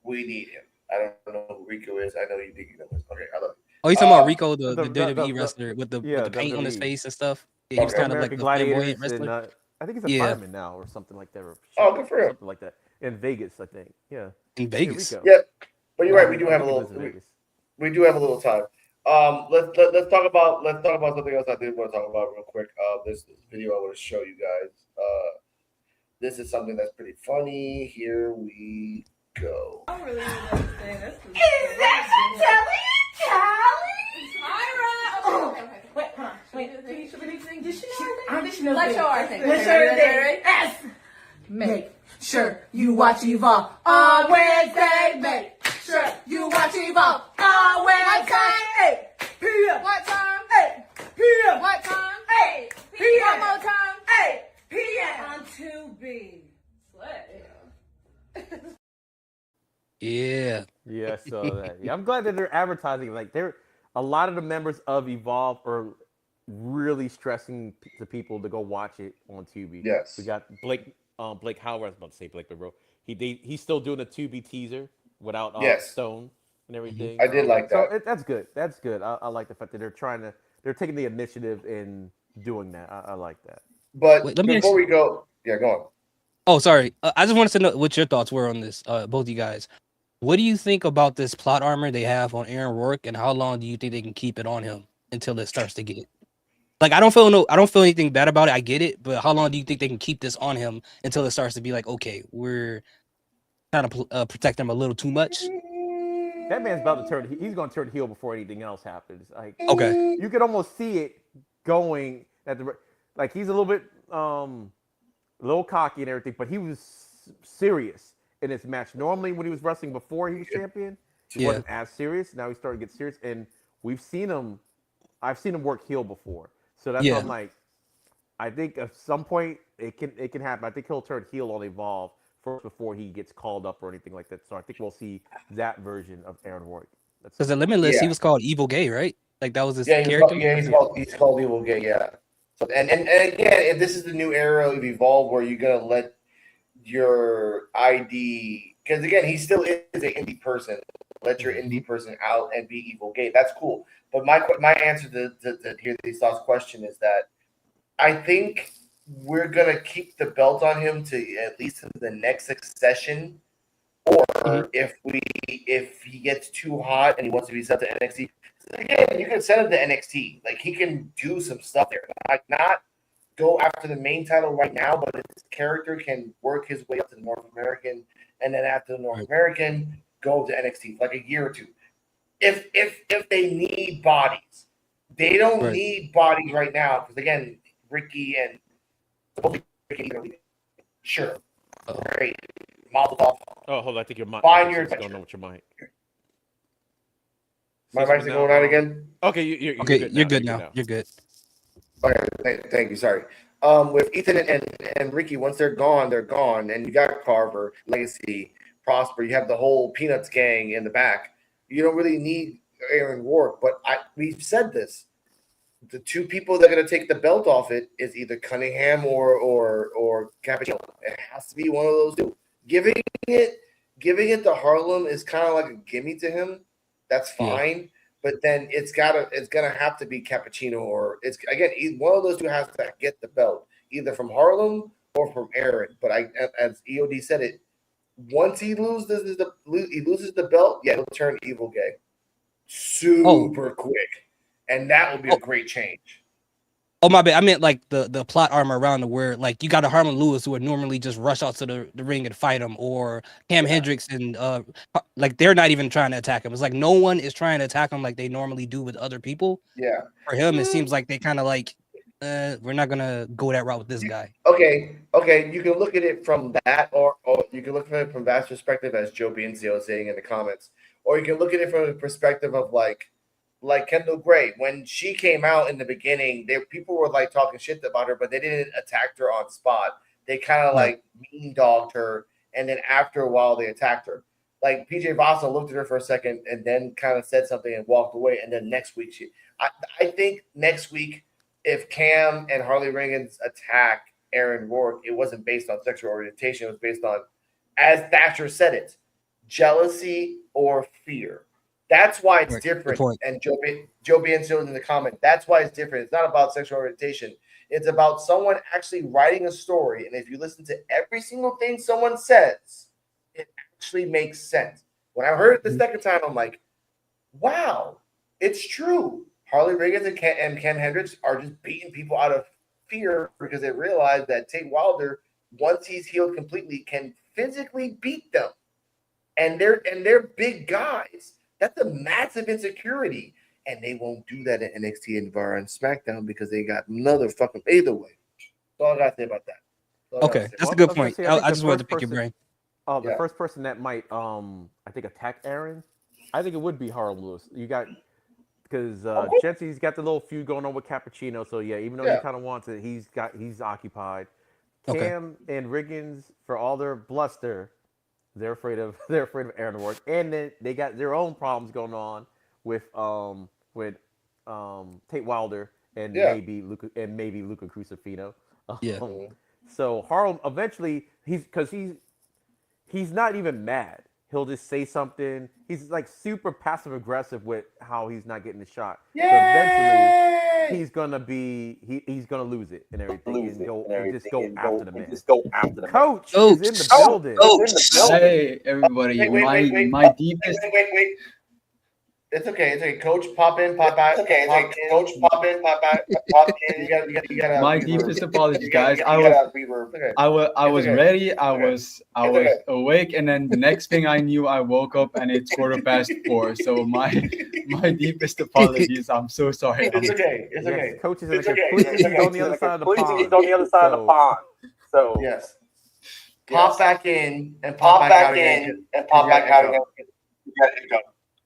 We need him. I don't know who Rico is. I know you think you know this. Okay, I love it.
Oh, you talking about Rico, the
the-
WWE
the-
wrestler with the
yeah,
paint on his
WWE.
face and stuff? Yeah, he was
Okay.
kind of like
American
the flamboyant
Gladiators,
wrestler.
and I think he's a
Yeah.
fireman now or something like that. Or
Oh, good for him.
something like that in Vegas, I think. Yeah,
In Vegas.
Rico.
Yeah, but you're
Yeah,
right. We do
I
have a
think he
little.
lives in Vegas.
We do have a little time. Let's talk about something else I did want to talk about real quick. This video I want to show you guys. This is something that's pretty funny. Here we go.
I don't really understand. That's is that Tyra? Wait, hold on. Wait, did she know anything? I think she knows. Let's show our thing. Let's show her thing. S. Make sure you watch Evolve on Wednesday. Make sure you watch Evolve on Wednesday. 8 p.m. What time? 8 p.m. What time? 8 p.m. One more time. 8 p.m. on 2B.
Yeah.
Yeah, I saw that. Yeah, I'm glad that they're advertising. Like, a lot of the members of Evolve are really stressing to people to go watch it on Tubi.
Yes.
We got Blake Howard. I was about to say Blake, but bro, he's still doing a Tubi teaser without
Yes.
Stone and everything.
I did like that.
So that's good. That's good. I like the fact that they're taking the initiative in doing that. I like that.
But
Wait, let me
before
ask-
we go, yeah, go on.
Oh, sorry. I just wanted to know what your thoughts were on this, both you guys. What do you think about this plot armor they have on Aaron Rourke, and how long do you think they can keep it on him until it starts to get? Like, I don't feel anything bad about it. I get it, but how long do you think they can keep this on him until it starts to be like, okay, we're trying to protect him a little too much?
That man's about to turn. He's going to turn heel before anything else happens. Like,
Okay.
you could almost see it going at like he's a little bit a little cocky and everything, but he was serious in this match. Normally, when he was wrestling before he was champion, he wasn't as serious. Now he's starting to get serious, and I've seen him work heel before. So that's why I'm like, I think at some point it can happen. I think he'll turn heel on Evolve first before he gets called up or anything like that. So I think we'll see that version of Aaron Rourke.
Because the Limitless, he was called Evil Gay, right? Like that was his character.
He's called Evil Gay. Yeah. So, and again, this is the new era of Evolve where you're gonna let your ID, because again, he still is an indie person. Let your indie person out and be Evil Gay. That's cool. But my answer to hear these thoughts question is that I think we're gonna keep the belt on him to at least the next succession, or if he gets too hot and he wants to be sent to NXT, again, you can send him to NXT. Like, he can do some stuff there. Like, not go after the main title right now, but his character can work his way up to the North American, and then after the North American, go to NXT for like a year or two. If they need bodies, they don't need bodies right now, because again, Ricky and sure, great, mazel tov.
Oh, hold on, I think your mic.
Find your
going on with your mic.
My mic's going out again.
Okay, you're
good now. You're good.
Okay, thank you. Sorry. With Ethan and Ricky, once they're gone, and you got Carver, Legacy, Prosper. You have the whole Peanuts gang in the back. You don't really need Aaron Rourke, but we've said this. The two people that are going to take the belt off it is either Cunningham or Cappuccino. It has to be one of those two. Giving it to Harlem is kind of like a gimme to him. That's fine, but then it's gonna have to be Cappuccino, or it's again one of those two has to get the belt either from Harlem or from Aaron. But as EOD said it, once he loses the belt, he'll turn Evil Gay super quick, and that will be a great change.
Oh my bad. I meant like the plot armor around the where like you got a Harlan Lewis who would normally just rush out to the ring and fight him, or Cam Hendricks and like they're not even trying to attack him. It's like no one is trying to attack him like they normally do with other people.
Yeah.
For him, it seems like they kind of like we're not gonna go that route with this guy.
Okay. You can look at it from that, or you can look at it from that perspective, as Joe Biancio is saying in the comments, or you can look at it from the perspective of like Kendall Gray. When she came out in the beginning, people were like talking shit about her, but they didn't attack her on spot. They kind of like mean dogged her, and then after a while they attacked her. Like PJ Vossa looked at her for a second and then kind of said something and walked away. And then next week I think next week, if Cam and Harley Riggins attack Aaron Rourke, it wasn't based on sexual orientation. It was based on, as Thatcher said it, jealousy or fear. That's why it's different. And Joe Biancio in the comment, that's why it's different. It's not about sexual orientation. It's about someone actually writing a story. And if you listen to every single thing someone says, it actually makes sense. When I heard it the second time, I'm like, wow, it's true. Harley Riggins and Ken Hendricks are just beating people out of fear because they realize that Tate Wilder, once he's healed completely, can physically beat them. And they're big guys. That's a massive insecurity. And they won't do that at NXT and VAR and SmackDown because they got another fucking either way. That's all I gotta say about that.
Okay, that's a good point. I just wanted to pick your brain.
The first person that might I think attack Aaron, I think it would be Harlan Lewis. You got because Jensen's got the little feud going on with Cappuccino, so yeah, even though he kind of wants it, he's occupied. Cam and Riggins, for all their bluster, they're afraid of Aaron Rourke, and then they got their own problems going on with Tate Wilder and maybe Luca Crucifino. So Harlan eventually he's not even mad. He'll just say something. He's like super passive aggressive with how he's not getting the shot. Yay! So eventually he's gonna lose it and everything and just go after the man. Coach is in the building.
Hey everybody, my deepest.
It's okay. Coach, pop in, pop out. Coach, pop in, pop out. Pop in. You got.
My deepest apologies, guys. I was ready. I was awake, and then the next thing I knew, I woke up and it's 4:15. So my deepest apologies. I'm so sorry.
It's okay.
Coach is on the other side of the pond. So
yes. Pop back in and pop back out again. You gotta go.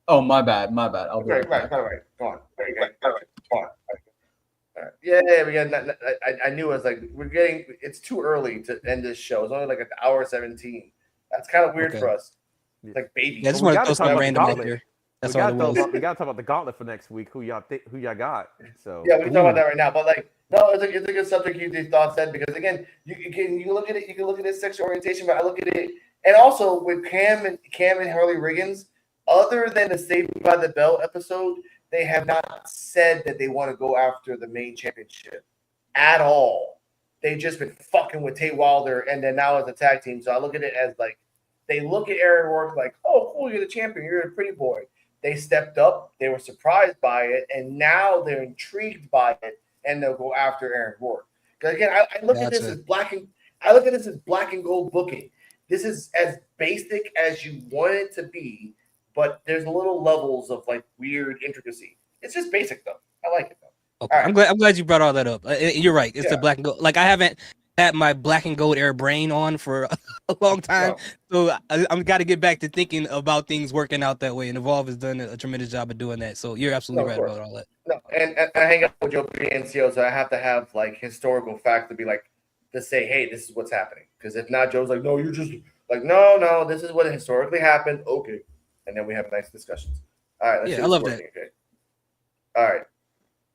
Oh, my bad. I'll be
right. Go on. Go on. Yeah, we got. I knew it was like it's too early to end this show. It's only like an hour 17. That's kind of weird for us. It's like baby.
Yeah, I just want to throw something random in here.
That's all it was. We gotta talk about the gauntlet for next week. Who y'all got? So
yeah, we can talk about that right now. But like, no, it's a good subject you thought said, because again, you can look at it. You can look at his sexual orientation, but I look at it, and also with Cam and Harley Riggins. Other than the Saved by the Bell episode, they have not said that they want to go after the main championship at all. They've just been fucking with Tate Wilder, and then now as a tag team. So I look at it as like they look at Aaron Rourke like, oh, cool, you're the champion. You're a pretty boy. They stepped up. They were surprised by it, and now they're intrigued by it, and they'll go after Aaron Rourke. Because again, I look at this as black and gold booking. This is as basic as you want it to be. But there's little levels of like weird intricacy. It's just basic though. I like it though.
Okay. Right. I'm glad you brought all that up. You're right. It's the black and gold. Like I haven't had my black and gold era brain on for a long time, so I'm got to get back to thinking about things working out that way. And Evolve has done a tremendous job of doing that. So you're absolutely right about all that.
No, and I hang out with Joe Biancio, so I have to have like historical facts to be like to say, hey, this is what's happening. Because if not, Joe's like, no, you're just like, no, this is what historically happened. Okay. And then we have nice discussions. All right.
I love that.
Okay. All right.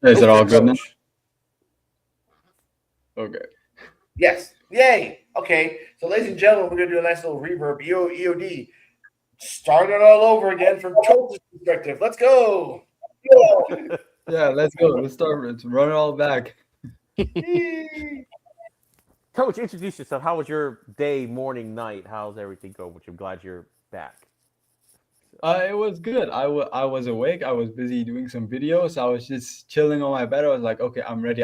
Is it all good now? Okay.
Yes. Yay. Okay. So, ladies and gentlemen, we're going to do a nice little reverb. EOD. Start it all over again from Troll's perspective. Let's go.
Yeah, let's go. Let's start. Let's run it all back.
Coach, introduce yourself. How was your day, morning, night? How's everything going with you? I'm glad you're back.
It was good. I was awake. I was busy doing some videos. I was just chilling on my bed. I was like, okay, I'm ready.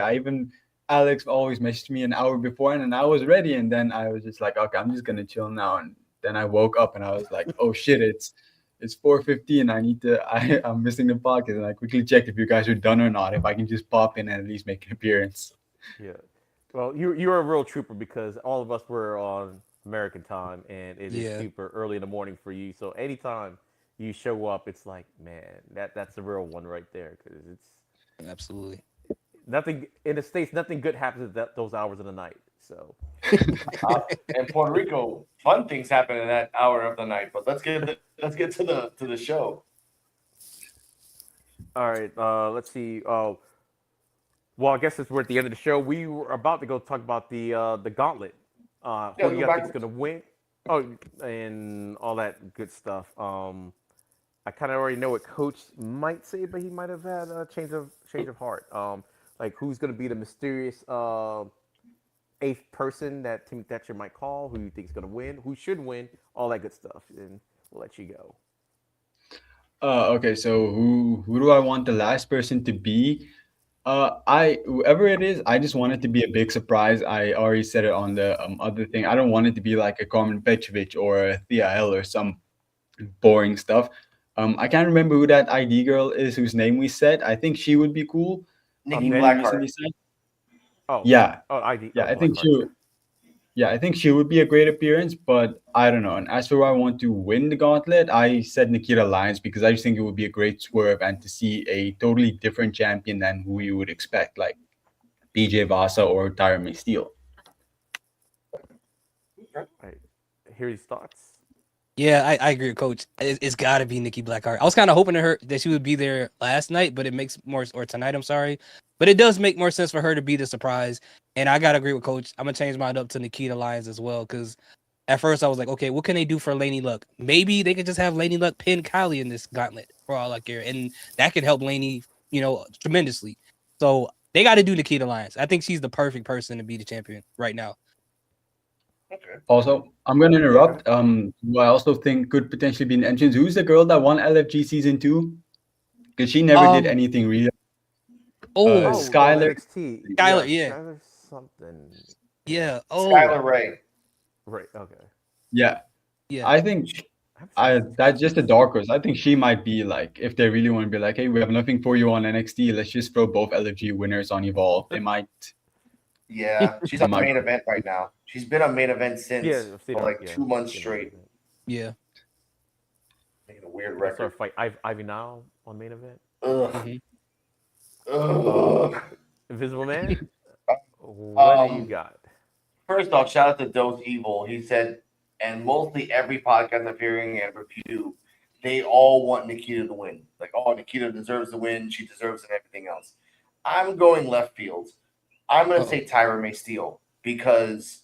Alex always messaged me an hour before, and then I was ready. And then I was just like, okay, I'm just gonna chill now. And then I woke up and I was like, oh shit, it's 4:15. I'm missing the podcast. And I quickly checked if you guys are done or not. If I can just pop in and at least make an appearance.
Yeah. Well, you're a real trooper because all of us were on American time, and it is
Yeah,
super early in the morning for you. So anytime you show up, it's like, man, that's the real one right there because it's
absolutely.
nothing in the states. Nothing good happens at those hours of the night. So
In Puerto Rico, fun things happen in that hour of the night. But let's get to the show.
all right, let's see. Well, I guess since we're at the end of the show, we were about to go talk about the gauntlet.
Yeah,
Who do
go
you
back.
think is gonna win? Oh, and all that good stuff. I kind of already know what Coach might say, but he might have had a change of heart. Like who's gonna be the mysterious eighth person that Timmy Thatcher might call? Who you think is gonna win? Who should win? All that good stuff, and we'll let you go.
Okay, so who do I want the last person to be? I whoever it is, I just want it to be a big surprise. I already said it on the other thing. I don't want it to be like a Carmen Petrovic or a Thea L or some boring stuff. I can't remember who that ID girl is whose name we said. I think she would be cool.
Nikki
Ben?
We recently
Blackheart.
said.
Oh,
Yeah,
oh, ID.
yeah.
Oh, Blackheart. Okay.
I think she would be a great appearance, but I don't know. And as for who I want to win the gauntlet, I said Nikita Lyons because I just think it would be a great swerve and to see a totally different champion than who you would expect, like BJ Vasa or Tyra May Steele.
All right. Hear his thoughts.
Yeah, I agree with Coach. It's got to be Nikki Blackheart. I was kind of hoping that she would be there last night, but it makes more or tonight. I'm sorry, but it does make more sense for her to be the surprise. And I gotta agree with Coach. I'm gonna change mine up to Nikita Lyons as well because at first I was like, okay, what can they do for Laney Luck? Maybe they could just have Laney Luck pin Kylie in this gauntlet for all I care, and that could help Laney, tremendously. So they got to do Nikita Lyons. I think she's the perfect person to be the champion right now.
Okay.
Also, I'm going to interrupt. Who I also think could potentially be an entrance. Who's the girl that won LFG season 2? Because she never did anything real.
Oh,
Skylar.
NXT.
Skylar, yeah.
Skylar something.
yeah. Oh,
Skylar Ray.
Right. Okay.
Yeah,
yeah.
I think that's just a dark horse. I think she might be like, if they really want to be like, hey, we have nothing for you on NXT, let's just throw both LFG winners on Evolve. They might.
Yeah, she's on main event right now. She's been on main event since
I've seen
for
her,
like 2 months
seen her.
straight.
Yeah.
Making a weird
I saw her
record.
fight Ivy now on main event.
Ugh.
Mhm.
Ugh.
Invisible Man. What do you got?
First off, shout out to Dose Evil. He said, and mostly every podcast I'm hearing and review, they all want Nikita to win. Like, oh, Nikita deserves to win. She deserves it and everything else. I'm going left field. I'm going to say Tyra May Steele because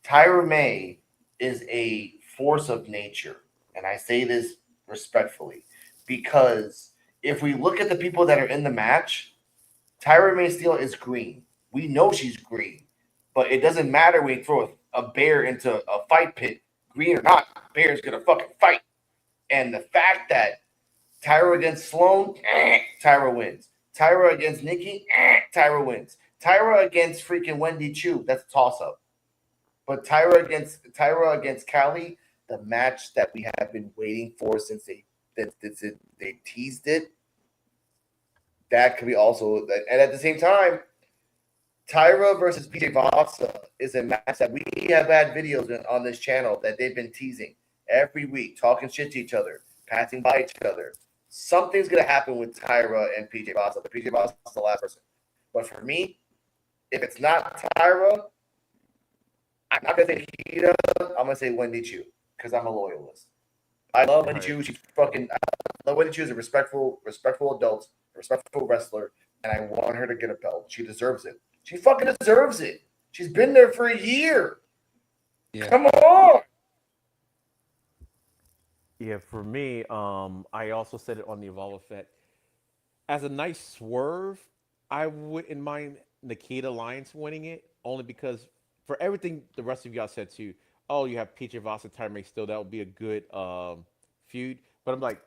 Tyra May is a force of nature. And I say this respectfully because if we look at the people that are in the match, Tyra May Steele is green. We know she's green, but it doesn't matter when you throw a bear into a fight pit, green or not, bear's going to fucking fight. And the fact that Tyra against Sloan, Tyra wins. Tyra against Nikki, Tyra wins. Tyra against freaking Wendy Chu, that's a toss-up. But Tyra against Callie, the match that we have been waiting for since they teased it, that could be also. And at the same time, Tyra versus PJ Vasa is a match that we have had videos on this channel that they've been teasing every week, talking shit to each other, passing by each other. Something's going to happen with Tyra and PJ Vasa. But PJ Vasa is the last person. But for me, if it's not Tyra, I'm not going to say Nikita. I'm going to say Wendy Chu because I'm a loyalist. I love Wendy Chu. She's fucking. I love Wendy Chu as a respectful adult, a respectful wrestler, and I want her to get a belt. She deserves it. She fucking deserves it. She's been there for a year.
Yeah.
Come on.
Yeah, for me, I also said it on the Evolve Effect. As a nice swerve, I wouldn't mind Nikita Lyons winning it, only because for everything the rest of y'all said too. Oh, you have PJ Voss and Tyra May still. That would be a good feud. But I'm like,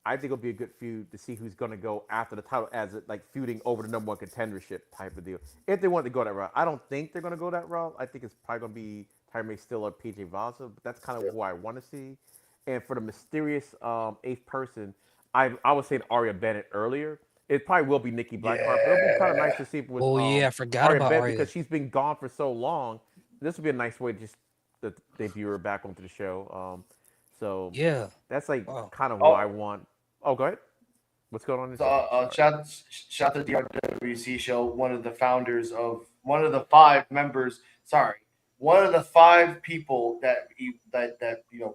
I think it'll be a good feud to see who's gonna go after the title as it, like feuding over the number one contendership type of deal. If they want to go that route, I don't think they're gonna go that route. I think it's probably gonna be Tyra May still or PJ Vaza, but that's kind of who I want to see. And for the mysterious eighth person, I was saying Arya Bennett earlier. It probably will be Nikki Blackheart, but it'll be kind of nice to see if it was
Oh yeah, I forgot
Arya
about
Bennett
Arya.
because she's been gone for so long. This would be a nice way to just to debut her back onto the show. So
Yeah.
that's like
Wow.
kind of what I want. Oh, go ahead. What's going on? In this
Shout to the RWC show. One of the founders of one of the 5 members. Sorry, one of the 5 people that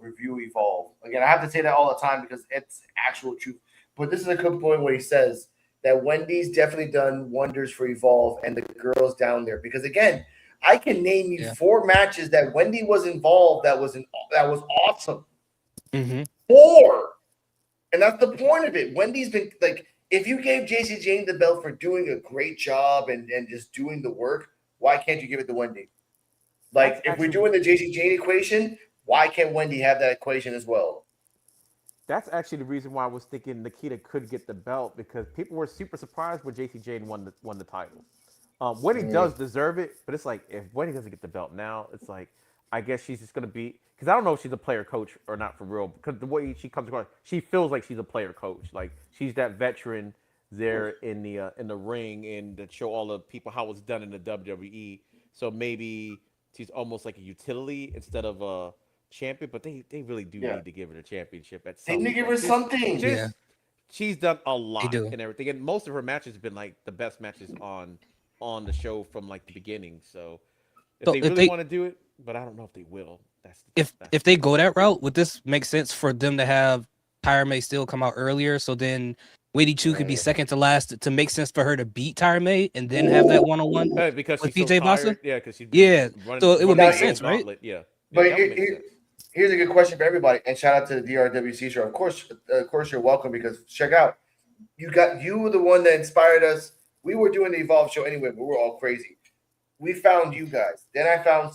review Evolve. Again, I have to say that all the time because it's actual truth. But this is a good point where he says that Wendy's definitely done wonders for Evolve and the girls down there. Because again, I can name you 4 matches that Wendy was involved that was awesome.
Mm-hmm.
4. And that's the point of it. Wendy's been like, if you gave JC Jane the belt for doing a great job and just doing the work, why can't you give it to Wendy? Like, if we're doing the JC Jane equation, why can't Wendy have that equation as well?
That's actually the reason why I was thinking Nikita could get the belt because people were super surprised when JC Jane won the title. Wendy does deserve it, but it's like if Wendy doesn't get the belt now, it's like I guess she's just gonna be because I don't know if she's a player coach or not for real. Because the way she comes across, she feels like she's a player coach. Like she's that veteran there in the ring and to show all the people how it's done in the WWE. So maybe she's almost like a utility instead of a champion. But they really do need to give her the championship at some
They need to give her
point.
something.
She's done a lot
do.
and everything, and most of her matches have been like the best matches on the show from like the beginning. So if they really want to do it, but I don't know if they will.
If they go that route, would this make sense for them to have Tyra May still come out earlier? So then Wendy Chu could be second to last to make sense for her to beat Tyra May and then have that one-on-one
because
with
she's
PJ
so
Vaza?
tired. Yeah, because she's
so it would make sense, right?
Yeah.
But here's a good question for everybody, and shout out to the DRWC show. Of course, you're welcome because check out, you were the one that inspired us. We were doing the Evolve show anyway, but we were all crazy. We found you guys. Then I found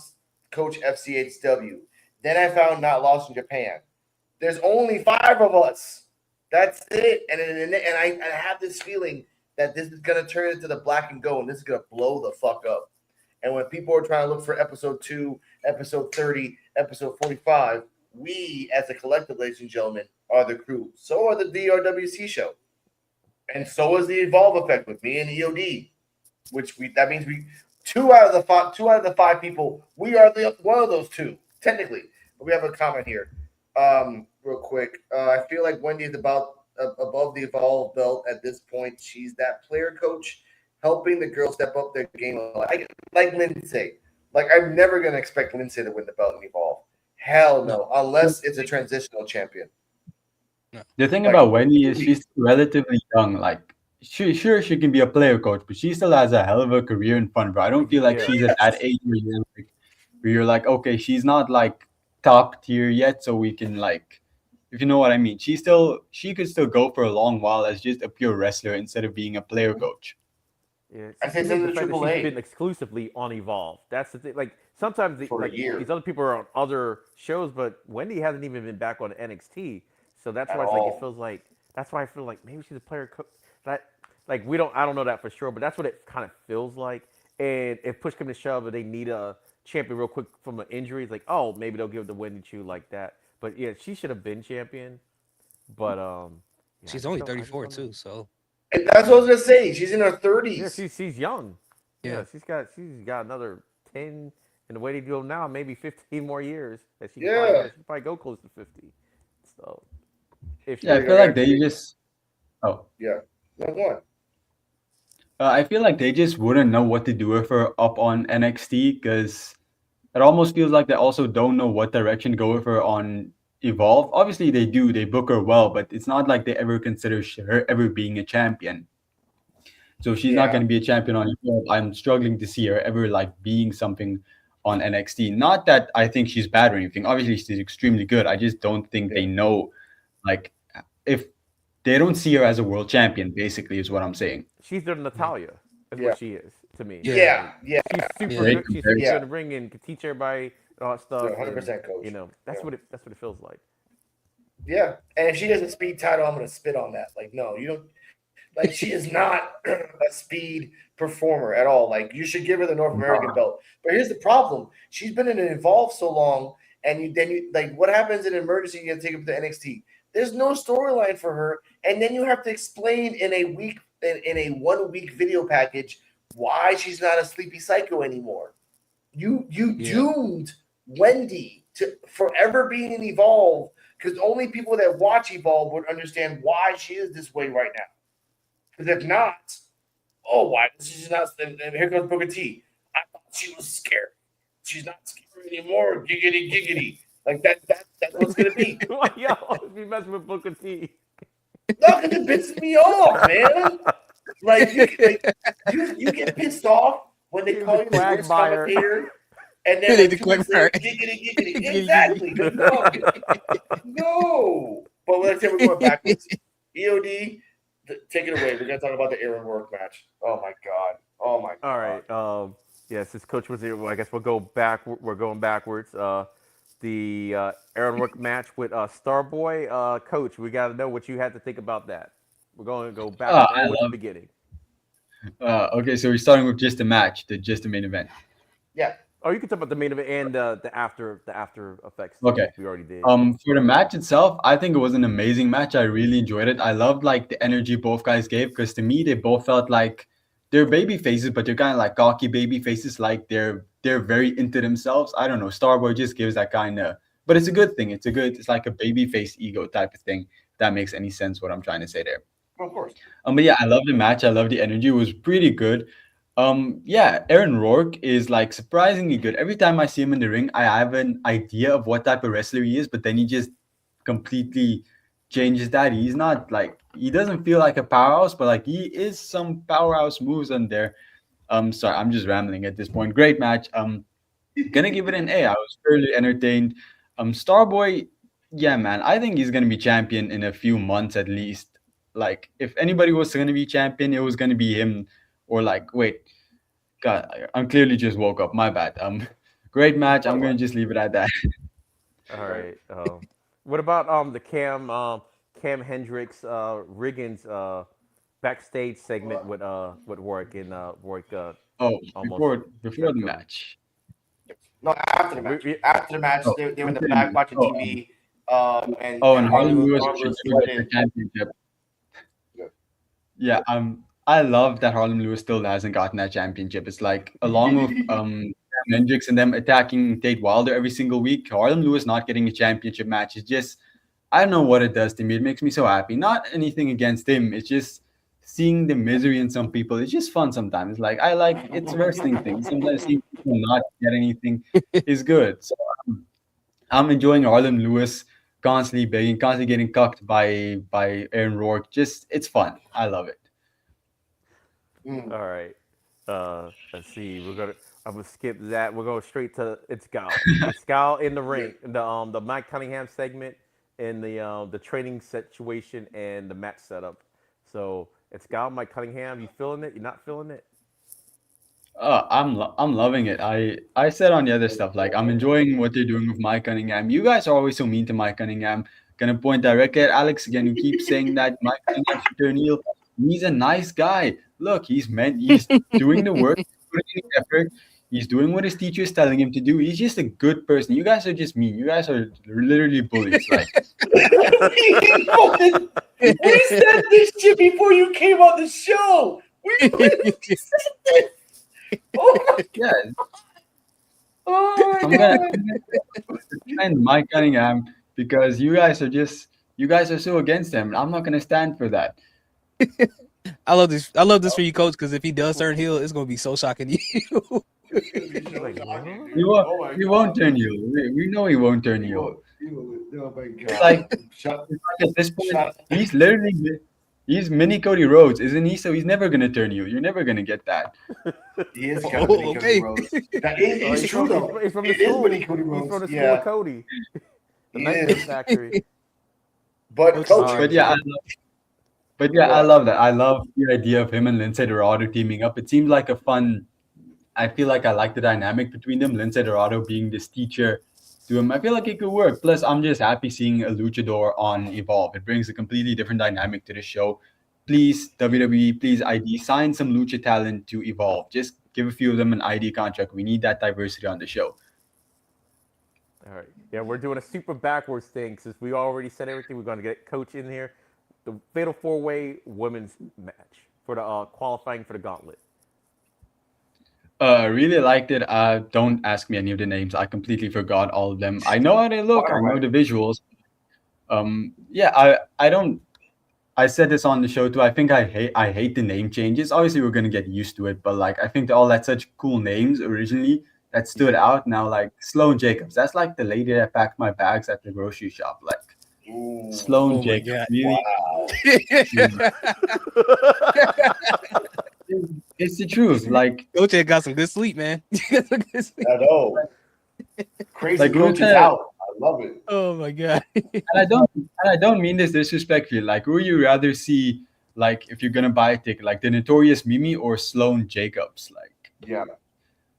Coach FCHW. Then I found Not Lost in Japan. There's only 5 of us. That's it. And I have this feeling that this is gonna turn into the Black and Go, and this is gonna blow the fuck up. And when people are trying to look for episode 2, episode 30, episode 45, we as a collective, ladies and gentlemen, are the crew. So are the DRWC show. And so is the Evolve Effect with me and EOD, that means 2 out of the 5 people, we are one of those 2, technically. But we have a comment here, real quick. I feel like Wendy is above the Evolve belt at this point. She's that player coach, helping the girls step up their game. Like Lindsay. Like I'm never gonna expect Lindsay to win the belt in Evolve. Hell no, unless it's a transitional champion.
The thing about Wendy is she's relatively young. Like, she can be a player coach, but she still has a hell of a career in front of her. I don't feel like she's at that age where you're like, okay, she's not like top tier yet, so we can like, if you know what I mean. She could still go for a long while as just a pure wrestler instead of being a player coach.
Yeah,
I think the Triple A.
She's been exclusively on Evolve. That's the thing. Like sometimes these other people are on other shows, but Wendy hasn't even been back on NXT. So that's why it's like it feels like that's why I feel like maybe she's a player coach. That like I don't know that for sure, but that's what it kind of feels like. And if push comes to shove, they need a champion real quick from an injury. It's like, oh, maybe they'll give it to Wendy Chu like that. But yeah, she should have been champion. But
she's only 34 too, so.
And that's what I was gonna say. She's in her 30s.
Yeah, she's young.
Yeah,
she's got another 10, and the way they do it now, maybe 15 more years that she can probably go close to 50. So
I feel like they just.
Oh yeah, no, go on.
I feel like they just wouldn't know what to do with her up on NXT because it almost feels like they also don't know what direction to go with her on Evolve. Obviously, they do. They book her well, but it's not like they ever consider her ever being a champion. So she's not going to be a champion on Evolve. I'm struggling to see her ever like being something on NXT. Not that I think she's bad or anything. Obviously, she's extremely good. I just don't think they know, like, if they don't see her as a world champion, basically, is what I'm saying.
She's their Natalia, is what she is to me.
Yeah.
She's super good. She's super good in the ring and can teach everybody all that stuff.
100% coach.
You know, that's what it feels like.
Yeah, and if she doesn't speed title, I'm gonna spit on that. Like, no, you don't. Like, she is not a speed performer at all. Like, you should give her the North American belt. But here's the problem: she's been in an Evolve so long, and you like, what happens in an emergency? You got to take her to NXT. There's no storyline for her, and then you have to explain in a week in a 1 week video package why she's not a sleepy psycho anymore. You doomed Wendy to forever being an Evolve because only people that watch Evolve would understand why she is this way right now. Because if not, oh, why? She's not. And here comes Booker T. I thought she was scared. She's not scared anymore. Giggity, giggity. Like that's what's gonna be.
Yo, you messing with Booker T.
No, because it pisses me off, man. Like you get pissed off when they call you the worst commentator, and then like, giggity, giggity. Exactly. No. But let's say we're going backwards. EOD. Take it away. We're gonna talk about the Aaron Rourke match. Oh my god. Oh my god.
All right. Yeah, since Coach was here, well, I guess we'll go back. We're going backwards. The Aaron Rourke match with Starboy. Coach, we got to know what you had to think about that. We're going to go back to the beginning.
Okay, so we're starting with just the match, just the main event.
Yeah.
Oh, you can talk about the main event and the after effects.
Okay.
We already did.
For the match itself, I think it was an amazing match. I really enjoyed it. I loved like the energy both guys gave because to me they both felt like they're baby faces, but they're kind of like cocky baby faces. Like they're very into themselves. I don't know. Starboy just gives that kind of, but it's a good thing. It's like a baby face ego type of thing. If that makes any sense what I'm trying to say there.
Of course.
But yeah, I love the match. I love the energy. It was pretty good. Yeah, Aaron Rourke is like surprisingly good. Every time I see him in the ring, I have an idea of what type of wrestler he is, but then he just completely changes that. He's not like, he doesn't feel like a powerhouse, but like he is some powerhouse moves on there. Sorry, I'm just rambling at this point. Great match. Gonna give it an A. I was fairly entertained. Starboy, yeah, man, I think he's gonna be champion in a few months at least. Like, if anybody was gonna be champion, it was gonna be him. Or like, wait, God, I'm clearly just woke up. My bad. Great match. I'm gonna just leave it at that.
All right. What about the Cam Hendricks Riggins backstage segment with Rourke and Rourke?
Before the match.
No, after the match. After the match, they were in the back watching TV. And
Harlem Lewis should get the championship. Yeah, I love that Harlem Lewis still hasn't gotten that championship. It's like, along with Hendricks and them attacking Tate Wilder every single week, Harlem Lewis not getting a championship match is just, I don't know what it does to me. It makes me so happy. Not anything against him. It's just seeing the misery in some people. It's just fun sometimes. Like, it's a wrestling thing. Sometimes seeing people not get anything is good. So I'm enjoying Harlem Lewis constantly begging, constantly getting cucked by Aaron Rourke. Just, it's fun. I love it.
All right. Let's see. I'm gonna skip that. We're going straight to it's Gal. It's Gal in the ring. The Mike Cunningham segment and the training situation and the match setup. So it's Gal, Mike Cunningham. You feeling it? You not feeling it?
I'm loving it. I said on the other stuff, like, I'm enjoying what they're doing with Mike Cunningham. You guys are always so mean to Mike Cunningham. Gonna point directly at Alex again, who keeps saying that Mike Cunningham should turn heel. He's a nice guy. Look, he's doing the work, putting in the effort. He's doing what his teacher is telling him to do. He's just a good person. You guys are just mean. You guys are literally bullies. Like,
we said this shit before you came on the show. We literally said this. Oh my
God.
Oh
I'm gonna defend Mike Cunningham because you guys are so against him. I'm not gonna stand for that.
I love this for you, Coach, because if he does turn heel, it's gonna be so shocking to you.
He won't turn heel. We know he won't turn heel.
Oh my God.
It's like at this point, he's mini Cody Rhodes, isn't he? So he's never gonna turn heel. You're never gonna get that.
He is kind of mini Cody Rhodes. That is true though.
He's from the
It is
school.
mini Cody
He's
Rhodes.
from the school
Yeah.
of Cody. The
He
Nightmare
is.
Factory.
But Coach,
I love that. I love the idea of him and Lindsay Dorado teaming up. It seems like a fun. I feel like I like the dynamic between them. Lindsay Dorado being this teacher to him. I feel like it could work. Plus, I'm just happy seeing a luchador on Evolve. It brings a completely different dynamic to the show. Please, WWE, please ID, sign some lucha talent to Evolve. Just give a few of them an ID contract. We need that diversity on the show.
All right. Yeah, we're doing a super backwards thing since we already said everything. We're going to get Coach in here. The Fatal 4-Way women's match for the qualifying for the gauntlet.
Really liked it. Don't ask me any of the names. I completely forgot all of them. I know how they look. I know the visuals. Yeah, I don't. I said this on the show too. I think I hate the name changes. Obviously, we're gonna get used to it, but like I think they all had such cool names originally that stood out. Now, like Sloan Jacobs, that's like the lady that packed my bags at the grocery shop. Like Sloan
Oh my
Jacobs,
God.
really. It's the truth. Like
Coach had got some good sleep, man.
I know. Crazy
Like,
Coach is
Ruta-
out. I love it.
Oh my God.
and I don't mean this disrespectfully. Like, who would you rather see? Like, if you're gonna buy a ticket, like the Notorious Mimi or Sloan Jacobs? Like,
Yeah.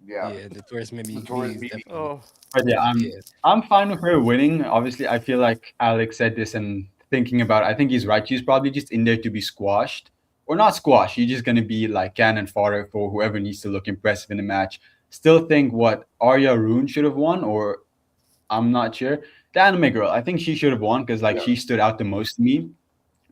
Yeah, the tourist Mimi.
Notorious
please,
Mimi.
definitely.
Oh,
but yeah,
Yeah.
I'm fine with her winning. Obviously, I feel like Alex said this and thinking about it, I think he's right. She's probably just in there to be squashed. Or not squashed. She's just going to be like cannon fodder for whoever needs to look impressive in the match. Still think what Arya Rune should have won, or I'm not sure. The anime girl, I think she should have won because like she stood out the most to me.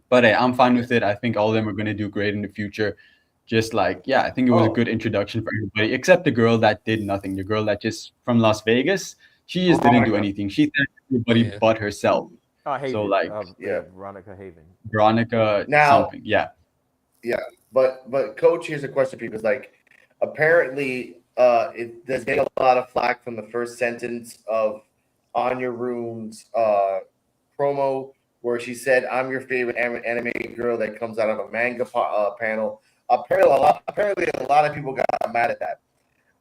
But hey, I'm fine with it. I think all of them are going to do great in the future. Just like, yeah, I think it was a good introduction for everybody, except the girl that did nothing. The girl that just from Las Vegas, she just didn't do anything. She thanked everybody but herself.
Haven.
So like,
Veronica Haven.
Veronica
Now-
something, yeah.
Yeah, but Coach, here's a question for you because like apparently it does get a lot of flack from the first sentence of Anya Rune's promo where she said, "I'm your favorite anime girl that comes out of a manga panel." Apparently, a lot of people got mad at that.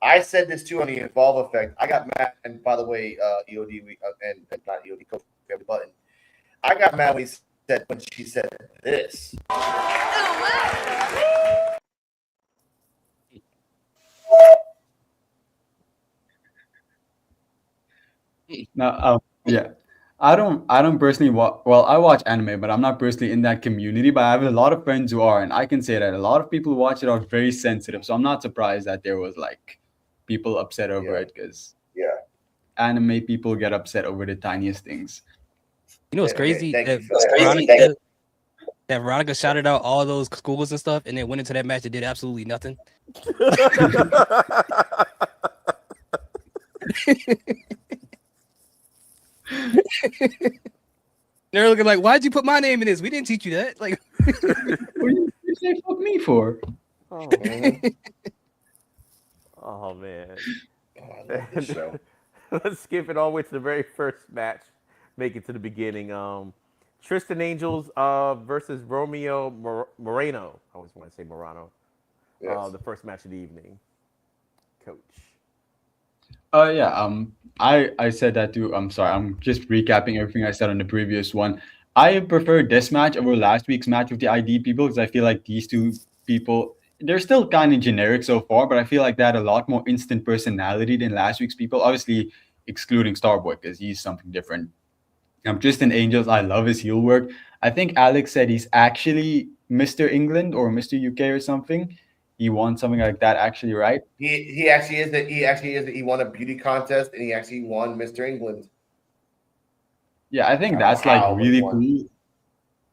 I said this too on the Evolve Effect. I got mad, and by the way, EOD and not EOD, Coach, we have the button. I got mad when she said this.
No, yeah. I don't personally watch. Well, I watch anime, but I'm not personally in that community. But I have a lot of friends who are, and I can say that a lot of people who watch it are very sensitive. So I'm not surprised that there was like people upset over it because anime people get upset over the tiniest things.
You know what's
Okay,
crazy?
thank you
That
for that.
Veronica shouted out all those schools and stuff, and then went into that match and did absolutely nothing. They're looking like, why'd you put my name in this? We didn't teach you that. Like,
What did you say fuck me for?
Oh, oh man.
Oh, I love this show.
Let's skip it all the way to the very first match. Make it to the beginning. Tristan Angels versus Romeo Moreno. I always want to say Morano.
Yes.
The first match of the evening. Coach.
Yeah. I said that too. I'm sorry. I'm just recapping everything I said on the previous one. I prefer this match over last week's match with the ID people because I feel like these two people, they're still kind of generic so far, but I feel like they had a lot more instant personality than last week's people. Obviously, excluding Starboy because he's something different. Tristan Angels, I love his heel work. I think Alex said he's actually Mr. England or Mr. UK or something. He won something like that, actually, right?
He actually is that he won a beauty contest and he actually won Mr. England.
Yeah, I think
I
that's
don't know
like
how, but
really
he won.
cool.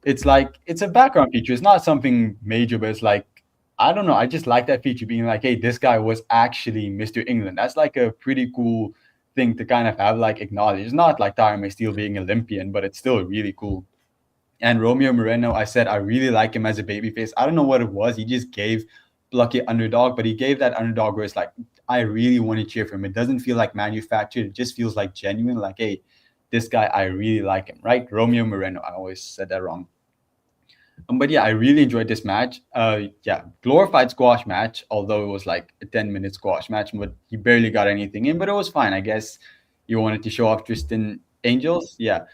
It's like it's a background feature. It's not something major, but it's like I don't know. I just like that feature being like, hey, this guy was actually Mr. England. That's like a pretty cool thing to kind of have like acknowledge. It's not like Tyron Steele being Olympian, but it's still really cool. And Romeo Moreno, I said I really like him as a babyface. I don't know what it was. He just gave plucky underdog, but he gave that underdog where it's like, I really want to cheer for him. It doesn't feel like manufactured. It just feels like genuine. Like, hey, this guy, I really like him, right? Romeo Moreno. I always said that wrong. But yeah, I really enjoyed this match. Yeah, glorified squash match, although it was like a 10-minute squash match, but he barely got anything in, but it was fine. I guess you wanted to show off Tristan Angels. Yeah.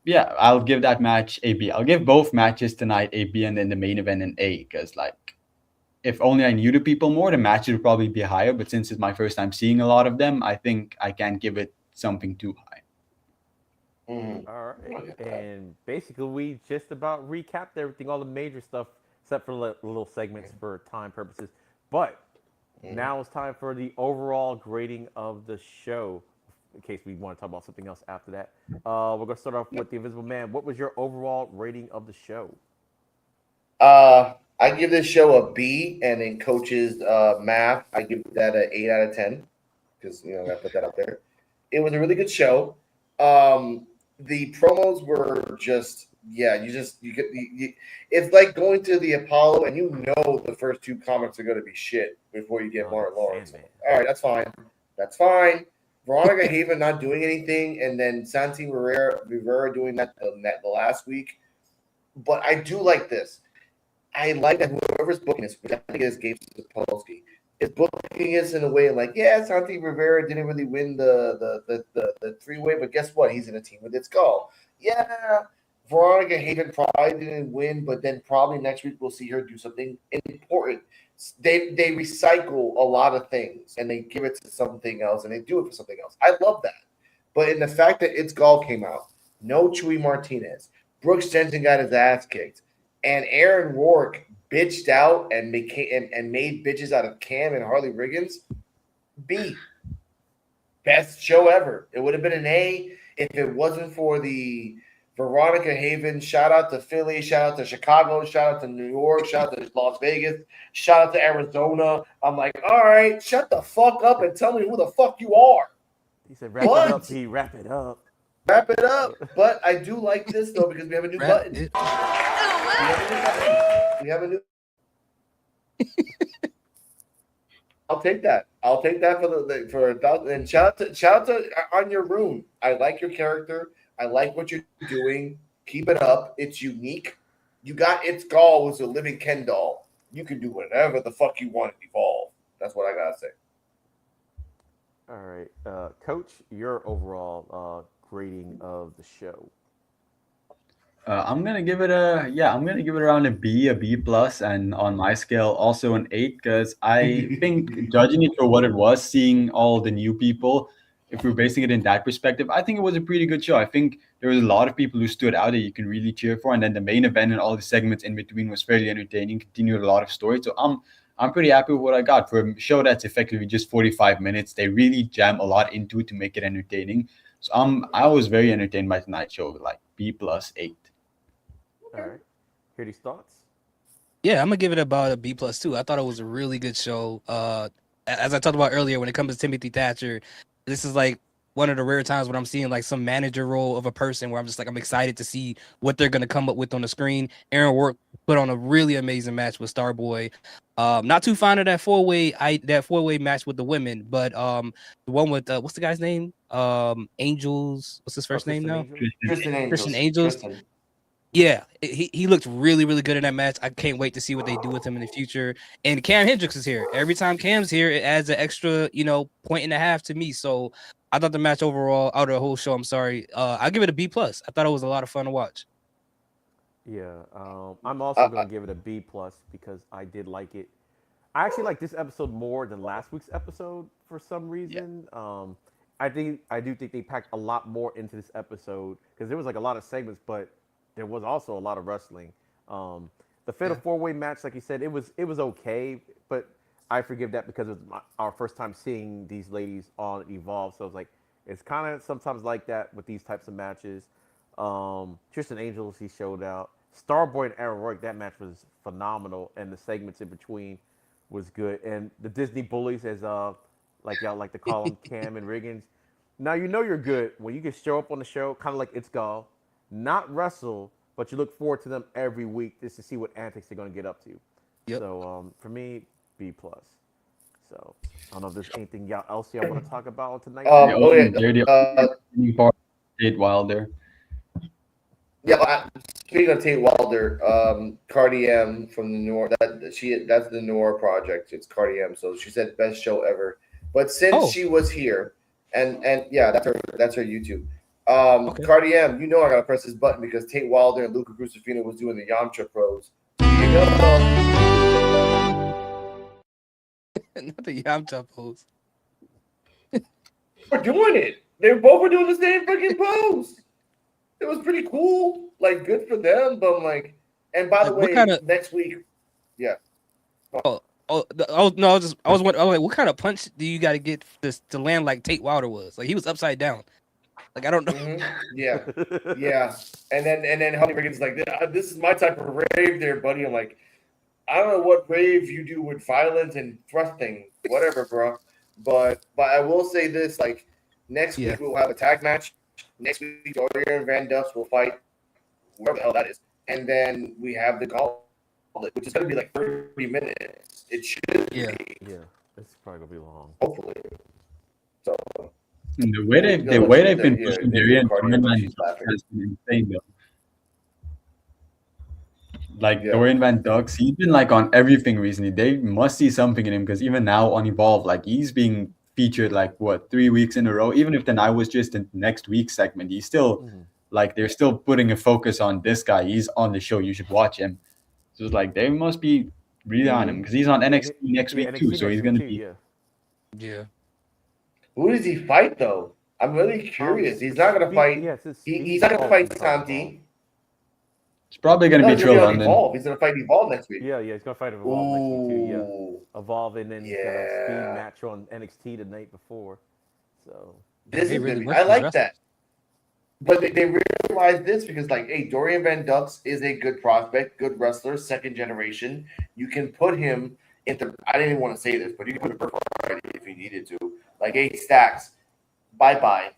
Yeah, I'll give that match a B. I'll give both matches tonight a B and then the main event an A because, like, if only I knew the people more, the matches would probably be higher. But since it's my first time seeing a lot of them, I think I can give it something too high.
Mhm.
All right, and basically we just about recapped everything, all the major stuff, except for little segments for time purposes. But now it's time for the overall grading of the show. In case we want to talk about something else after that, we're gonna start off with the Invisible Man. What was your overall rating of the show?
I give this show a B, and in coaches math, I give that an 8 out of 10 because I gotta put that out there. It was a really good show. The promos were just it's like going to the Apollo and the first two comics are going to be shit before you get Martin Lawrence.
Sandman.
All right, that's fine. Veronica Haven not doing anything, and then Santi Rivera doing that the last week. But I do like this. I like that whoever's booking this, which I think is Gabe Sapolsky, is booking us in a way like, Santi Rivera didn't really win the three-way, but guess what? He's in a team with its skull. Yeah, Veronica Haven probably didn't win, but then probably next week we'll see her do something important. They recycle a lot of things and they give it to something else and they do it for something else. I love that. But in the fact that It's Gall came out, no Chuy Martinez, Brooks Jensen got his ass kicked, and Aaron Rourke bitched out and made bitches out of Cam and Harley Riggins. B. Best show ever. It would have been an A if it wasn't for the Veronica Haven. Shout out to Philly. Shout out to Chicago. Shout out to New York. Shout out to Las Vegas. Shout out to Arizona. I'm like, all right, shut the fuck up and tell me who the fuck you are.
He said, "Wrap it up, P. Wrap it up."
Wrap it up. But I do like this though because we have a new button. We have a new. I'll take that. I'll take that for 1,000. And shout out to On Your Room. I like your character. I like what you're doing. Keep it up. It's unique. You got It's Gall was a living Ken doll. You can do whatever the fuck you want to evolve. That's what I gotta say.
All right, Coach, your overall grading of the show.
I'm gonna give it around a B plus, and on my scale also an 8 because I think judging it for what it was, seeing all the new people, if we're basing it in that perspective, I think it was a pretty good show. I think there was a lot of people who stood out that you can really cheer for, and then the main event and all the segments in between was fairly entertaining, continued a lot of stories. So I'm pretty happy with what I got for a show that's effectively just 45 minutes. They really jam a lot into it to make it entertaining. So I was very entertained by tonight's show, like B plus 8.
All right, hear these thoughts.
Yeah, I'm gonna give it about a B plus too. I thought it was a really good show. As I talked about earlier, when it comes to Timothy Thatcher, this is like one of the rare times when I'm seeing like some manager role of a person where I'm just like, I'm excited to see what they're gonna come up with on the screen. Aaron Rourke put on a really amazing match with Starboy. Not too fond of that four-way match with the women, but the one with what's the guy's name? Angels. What's his first name now?
Christian
Angels.
Tristan.
Yeah, he looked really, really good in that match. I can't wait to see what they do with him in the future. And Cam Hendricks is here. Every time Cam's here, it adds an extra, point and a half to me. So I thought the match overall, out of the whole show, I'll give it a B plus. I thought it was a lot of fun to watch.
Yeah, I'm also going to give it a B plus because I did like it. I actually like this episode more than last week's episode for some reason. Yeah. I do think they packed a lot more into this episode because there was like a lot of segments, but there was also a lot of wrestling. The fatal four-way match, like you said, it was okay, but I forgive that because it was our first time seeing these ladies on Evolve. So it's kind of sometimes like that with these types of matches. Tristan Angels, he showed out. Starboy and Aaron Rourke, that match was phenomenal, and the segments in between was good. And the Disney bullies, as like y'all like to call them, Cam and Riggins. Now you're good when you can show up on the show, kind of like It's Gall. Not wrestle, but you look forward to them every week just to see what antics they're going to get up to. Yep. So for me, B plus. So I don't know if there's anything else y'all want to talk about tonight.
Tate Wilder.
Yeah, speaking of Tate Wilder, Cardi M from the Noir, that's the Noir project. It's Cardi M. So she said best show ever. But since she was here, and yeah, that's her YouTube. Okay. Cardi M, I gotta press this button because Tate Wilder and Luca Crucifino was doing the Yamcha pros. Here you go.
Not the Yamcha pose.
We're doing it. They both were doing the same fucking pose. It was pretty cool. Like, good for them. But I'm like, and by the
Like, what
way,
kinda-
next week, yeah.
I was wondering, like, what kind of punch do you got to get this to land like Tate Wilder was? Like, he was upside down. Like, I don't know.
Yeah, yeah. And then Honey Reagan's like, this is my type of rave, there, buddy. I'm like, I don't know what rave you do with violence and thrusting, whatever, bro. But I will say this: like, next
Yeah.
week we'll have a tag match. Next week, Dorian and Van Dust will fight whoever the hell that is, and then we have the gauntlet, which is going to be like 30 minutes. It should
Yeah.
be,
Yeah, it's probably gonna be long.
hopefully. So
And the way they've been pushing Darian has been insane though. Like Dorian Van Dux, he's been like on everything recently. They must see something in him because even now on Evolve, like he's being featured like 3 weeks in a row. Even if the night was just the next week's segment, he's still like they're still putting a focus on this guy. He's on the show. You should watch him. So it's like they must be really on him because he's on NXT next week too. So he's gonna be.
Yeah.
who does he fight though? I'm really curious. He's not going to fight. He's not going to fight Santi.
It's probably gonna be Trill London.
Evolve. He's going to fight Evolve next week.
Yeah, he's gonna fight Evolve next week too. Yeah, Evolve, and then he's got a speed match on NXT the night before. So
this is really I like that. But they realize this because, like, hey, Dorian Van Dux is a good prospect, good wrestler, second generation. You can put him into. I didn't even want to say this, but you can put him for Friday if you needed to. Like, hey, Stacks, bye.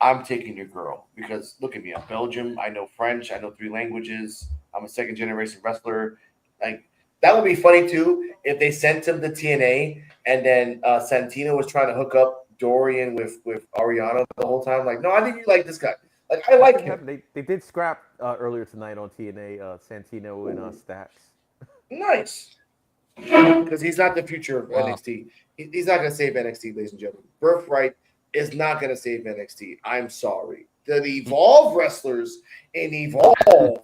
I'm taking your girl because look at me. I'm Belgium. I know French. I know 3 languages. I'm a second generation wrestler. Like, that would be funny too if they sent him to TNA and then Santino was trying to hook up Dorian with Ariana the whole time. Like, no, I think you like this guy. Like, I like him.
They did scrap earlier tonight on TNA Santino and Stacks.
Nice. Because he's not the future of NXT. He's not going to save NXT, ladies and gentlemen. Birthright is not going to save NXT. I'm sorry. The Evolve wrestlers in Evolve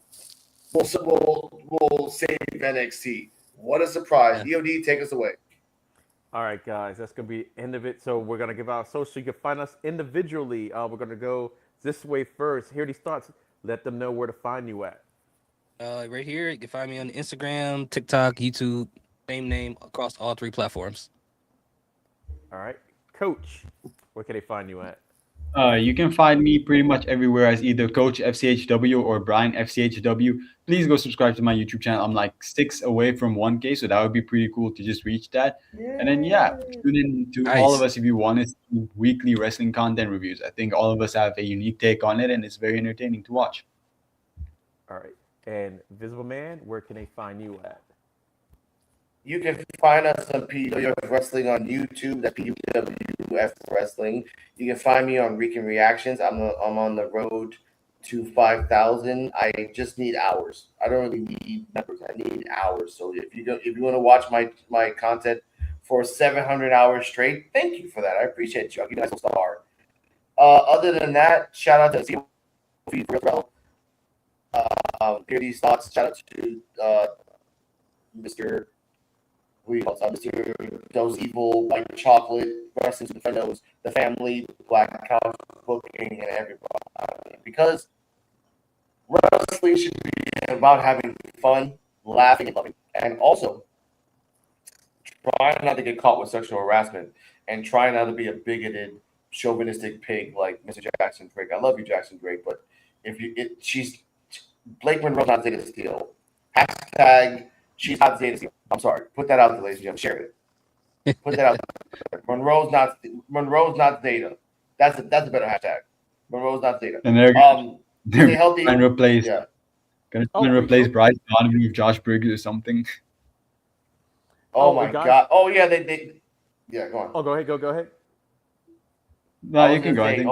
will save NXT. What a surprise. EOD, take us away.
All right, guys, that's going to be the end of it. So we're going to give out social. You can find us individually. We're going to go this way first. Hear these thoughts. Let them know where to find you at.
Right here, you can find me on Instagram, TikTok, YouTube, same name across all 3 platforms.
All right, Coach, where can they find you at?
You can find me pretty much everywhere as either Coach FCHW or Brian FCHW. Please go subscribe to my YouTube channel. I'm like 6 away from 1K, so that would be pretty cool to just reach that. And then tune in to all of us if you want to see weekly wrestling content reviews. I think all of us have a unique take on it, and it's very entertaining to watch.
All right, and Visible Man, where can they find you at?
You can find us on PWF Wrestling on YouTube. That's PWF Wrestling. You can find me on Rican Reactions. I'm on the road to 5,000. I just need hours. I don't really need numbers. I need hours. So if you want to watch my content for 700 hours straight, thank you for that. I appreciate you. I'll give you guys a star. Other than that, shout out to Terrell. Hear these thoughts. Shout out to Mr. Those evil white chocolate wrestling defenders, the family, Black Couch booking, and everybody. Because wrestling should be about having fun, laughing, and loving. And also, try not to get caught with sexual harassment and try not to be a bigoted, chauvinistic pig like Mr. Jackson Drake. I love you, Jackson Drake, but she's Blake Monroe's not Zeta Steel. Hashtag she's not Zeta Steel. I'm sorry. Put that out there, ladies and gentlemen. Share it. Put that out there. Monroe's not Zeta. That's a better hashtag. Monroe's not Zeta.
And they're
healthy
and replace.
Yeah.
Gonna replace Bryce Donovan with Josh Briggs or something.
Oh my God. Oh yeah, they yeah. Go on.
Oh, go ahead. Go ahead.
No, you can go.
I think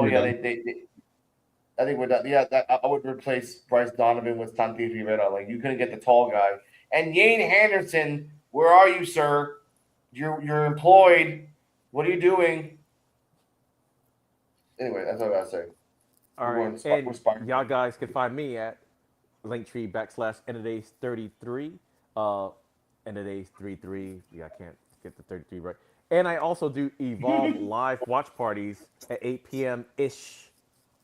I think we're done. Yeah, I would replace Bryce Donovan with Santi Rivera. Like, you couldn't get the tall guy. And Yane Henderson, where are you, sir? You're employed. What are you doing? Anyway, that's what I gotta say.
All right, and y'all guys can find me at Linktree /Endadays33. Endadays33. Yeah, I can't get the 33 right. And I also do Evolve live watch parties at 8 p.m. ish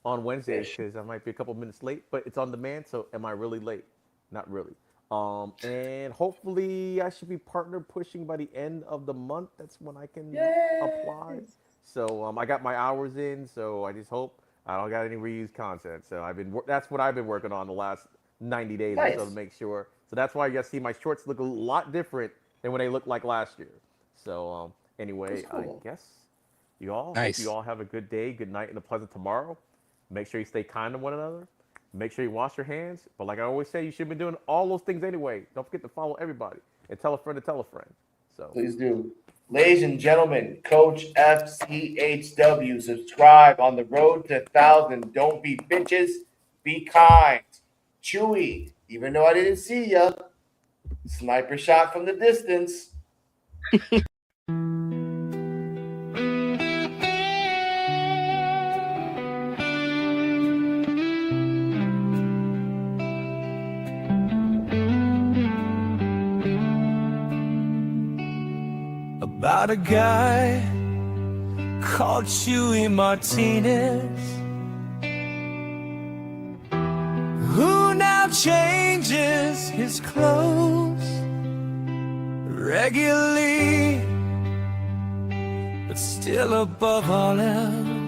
on Wednesdays because I might be a couple minutes late, but it's on demand. So am I really late? Not really. And hopefully I should be partner pushing by the end of the month. That's when I can apply. So I got my hours in. So I just hope I don't got any reused content. So that's what I've been working on the last 90 days or so to make sure. So that's why you guys see my shorts look a lot different than what they looked like last year. So anyway, cool. I guess you all hope you all have a good day, good night, and a pleasant tomorrow. Make sure you stay kind to one another. Make sure you wash your hands. But like I always say, you should be doing all those things anyway. Don't forget to follow everybody and tell a friend to tell a friend. So
please do. Ladies and gentlemen, Coach FCHW, subscribe on the road to 1,000. Don't be bitches. Be kind. Chewy, even though I didn't see ya, sniper shot from the distance.
About a guy called Chewy Martinez, who now changes his clothes regularly, but still above all else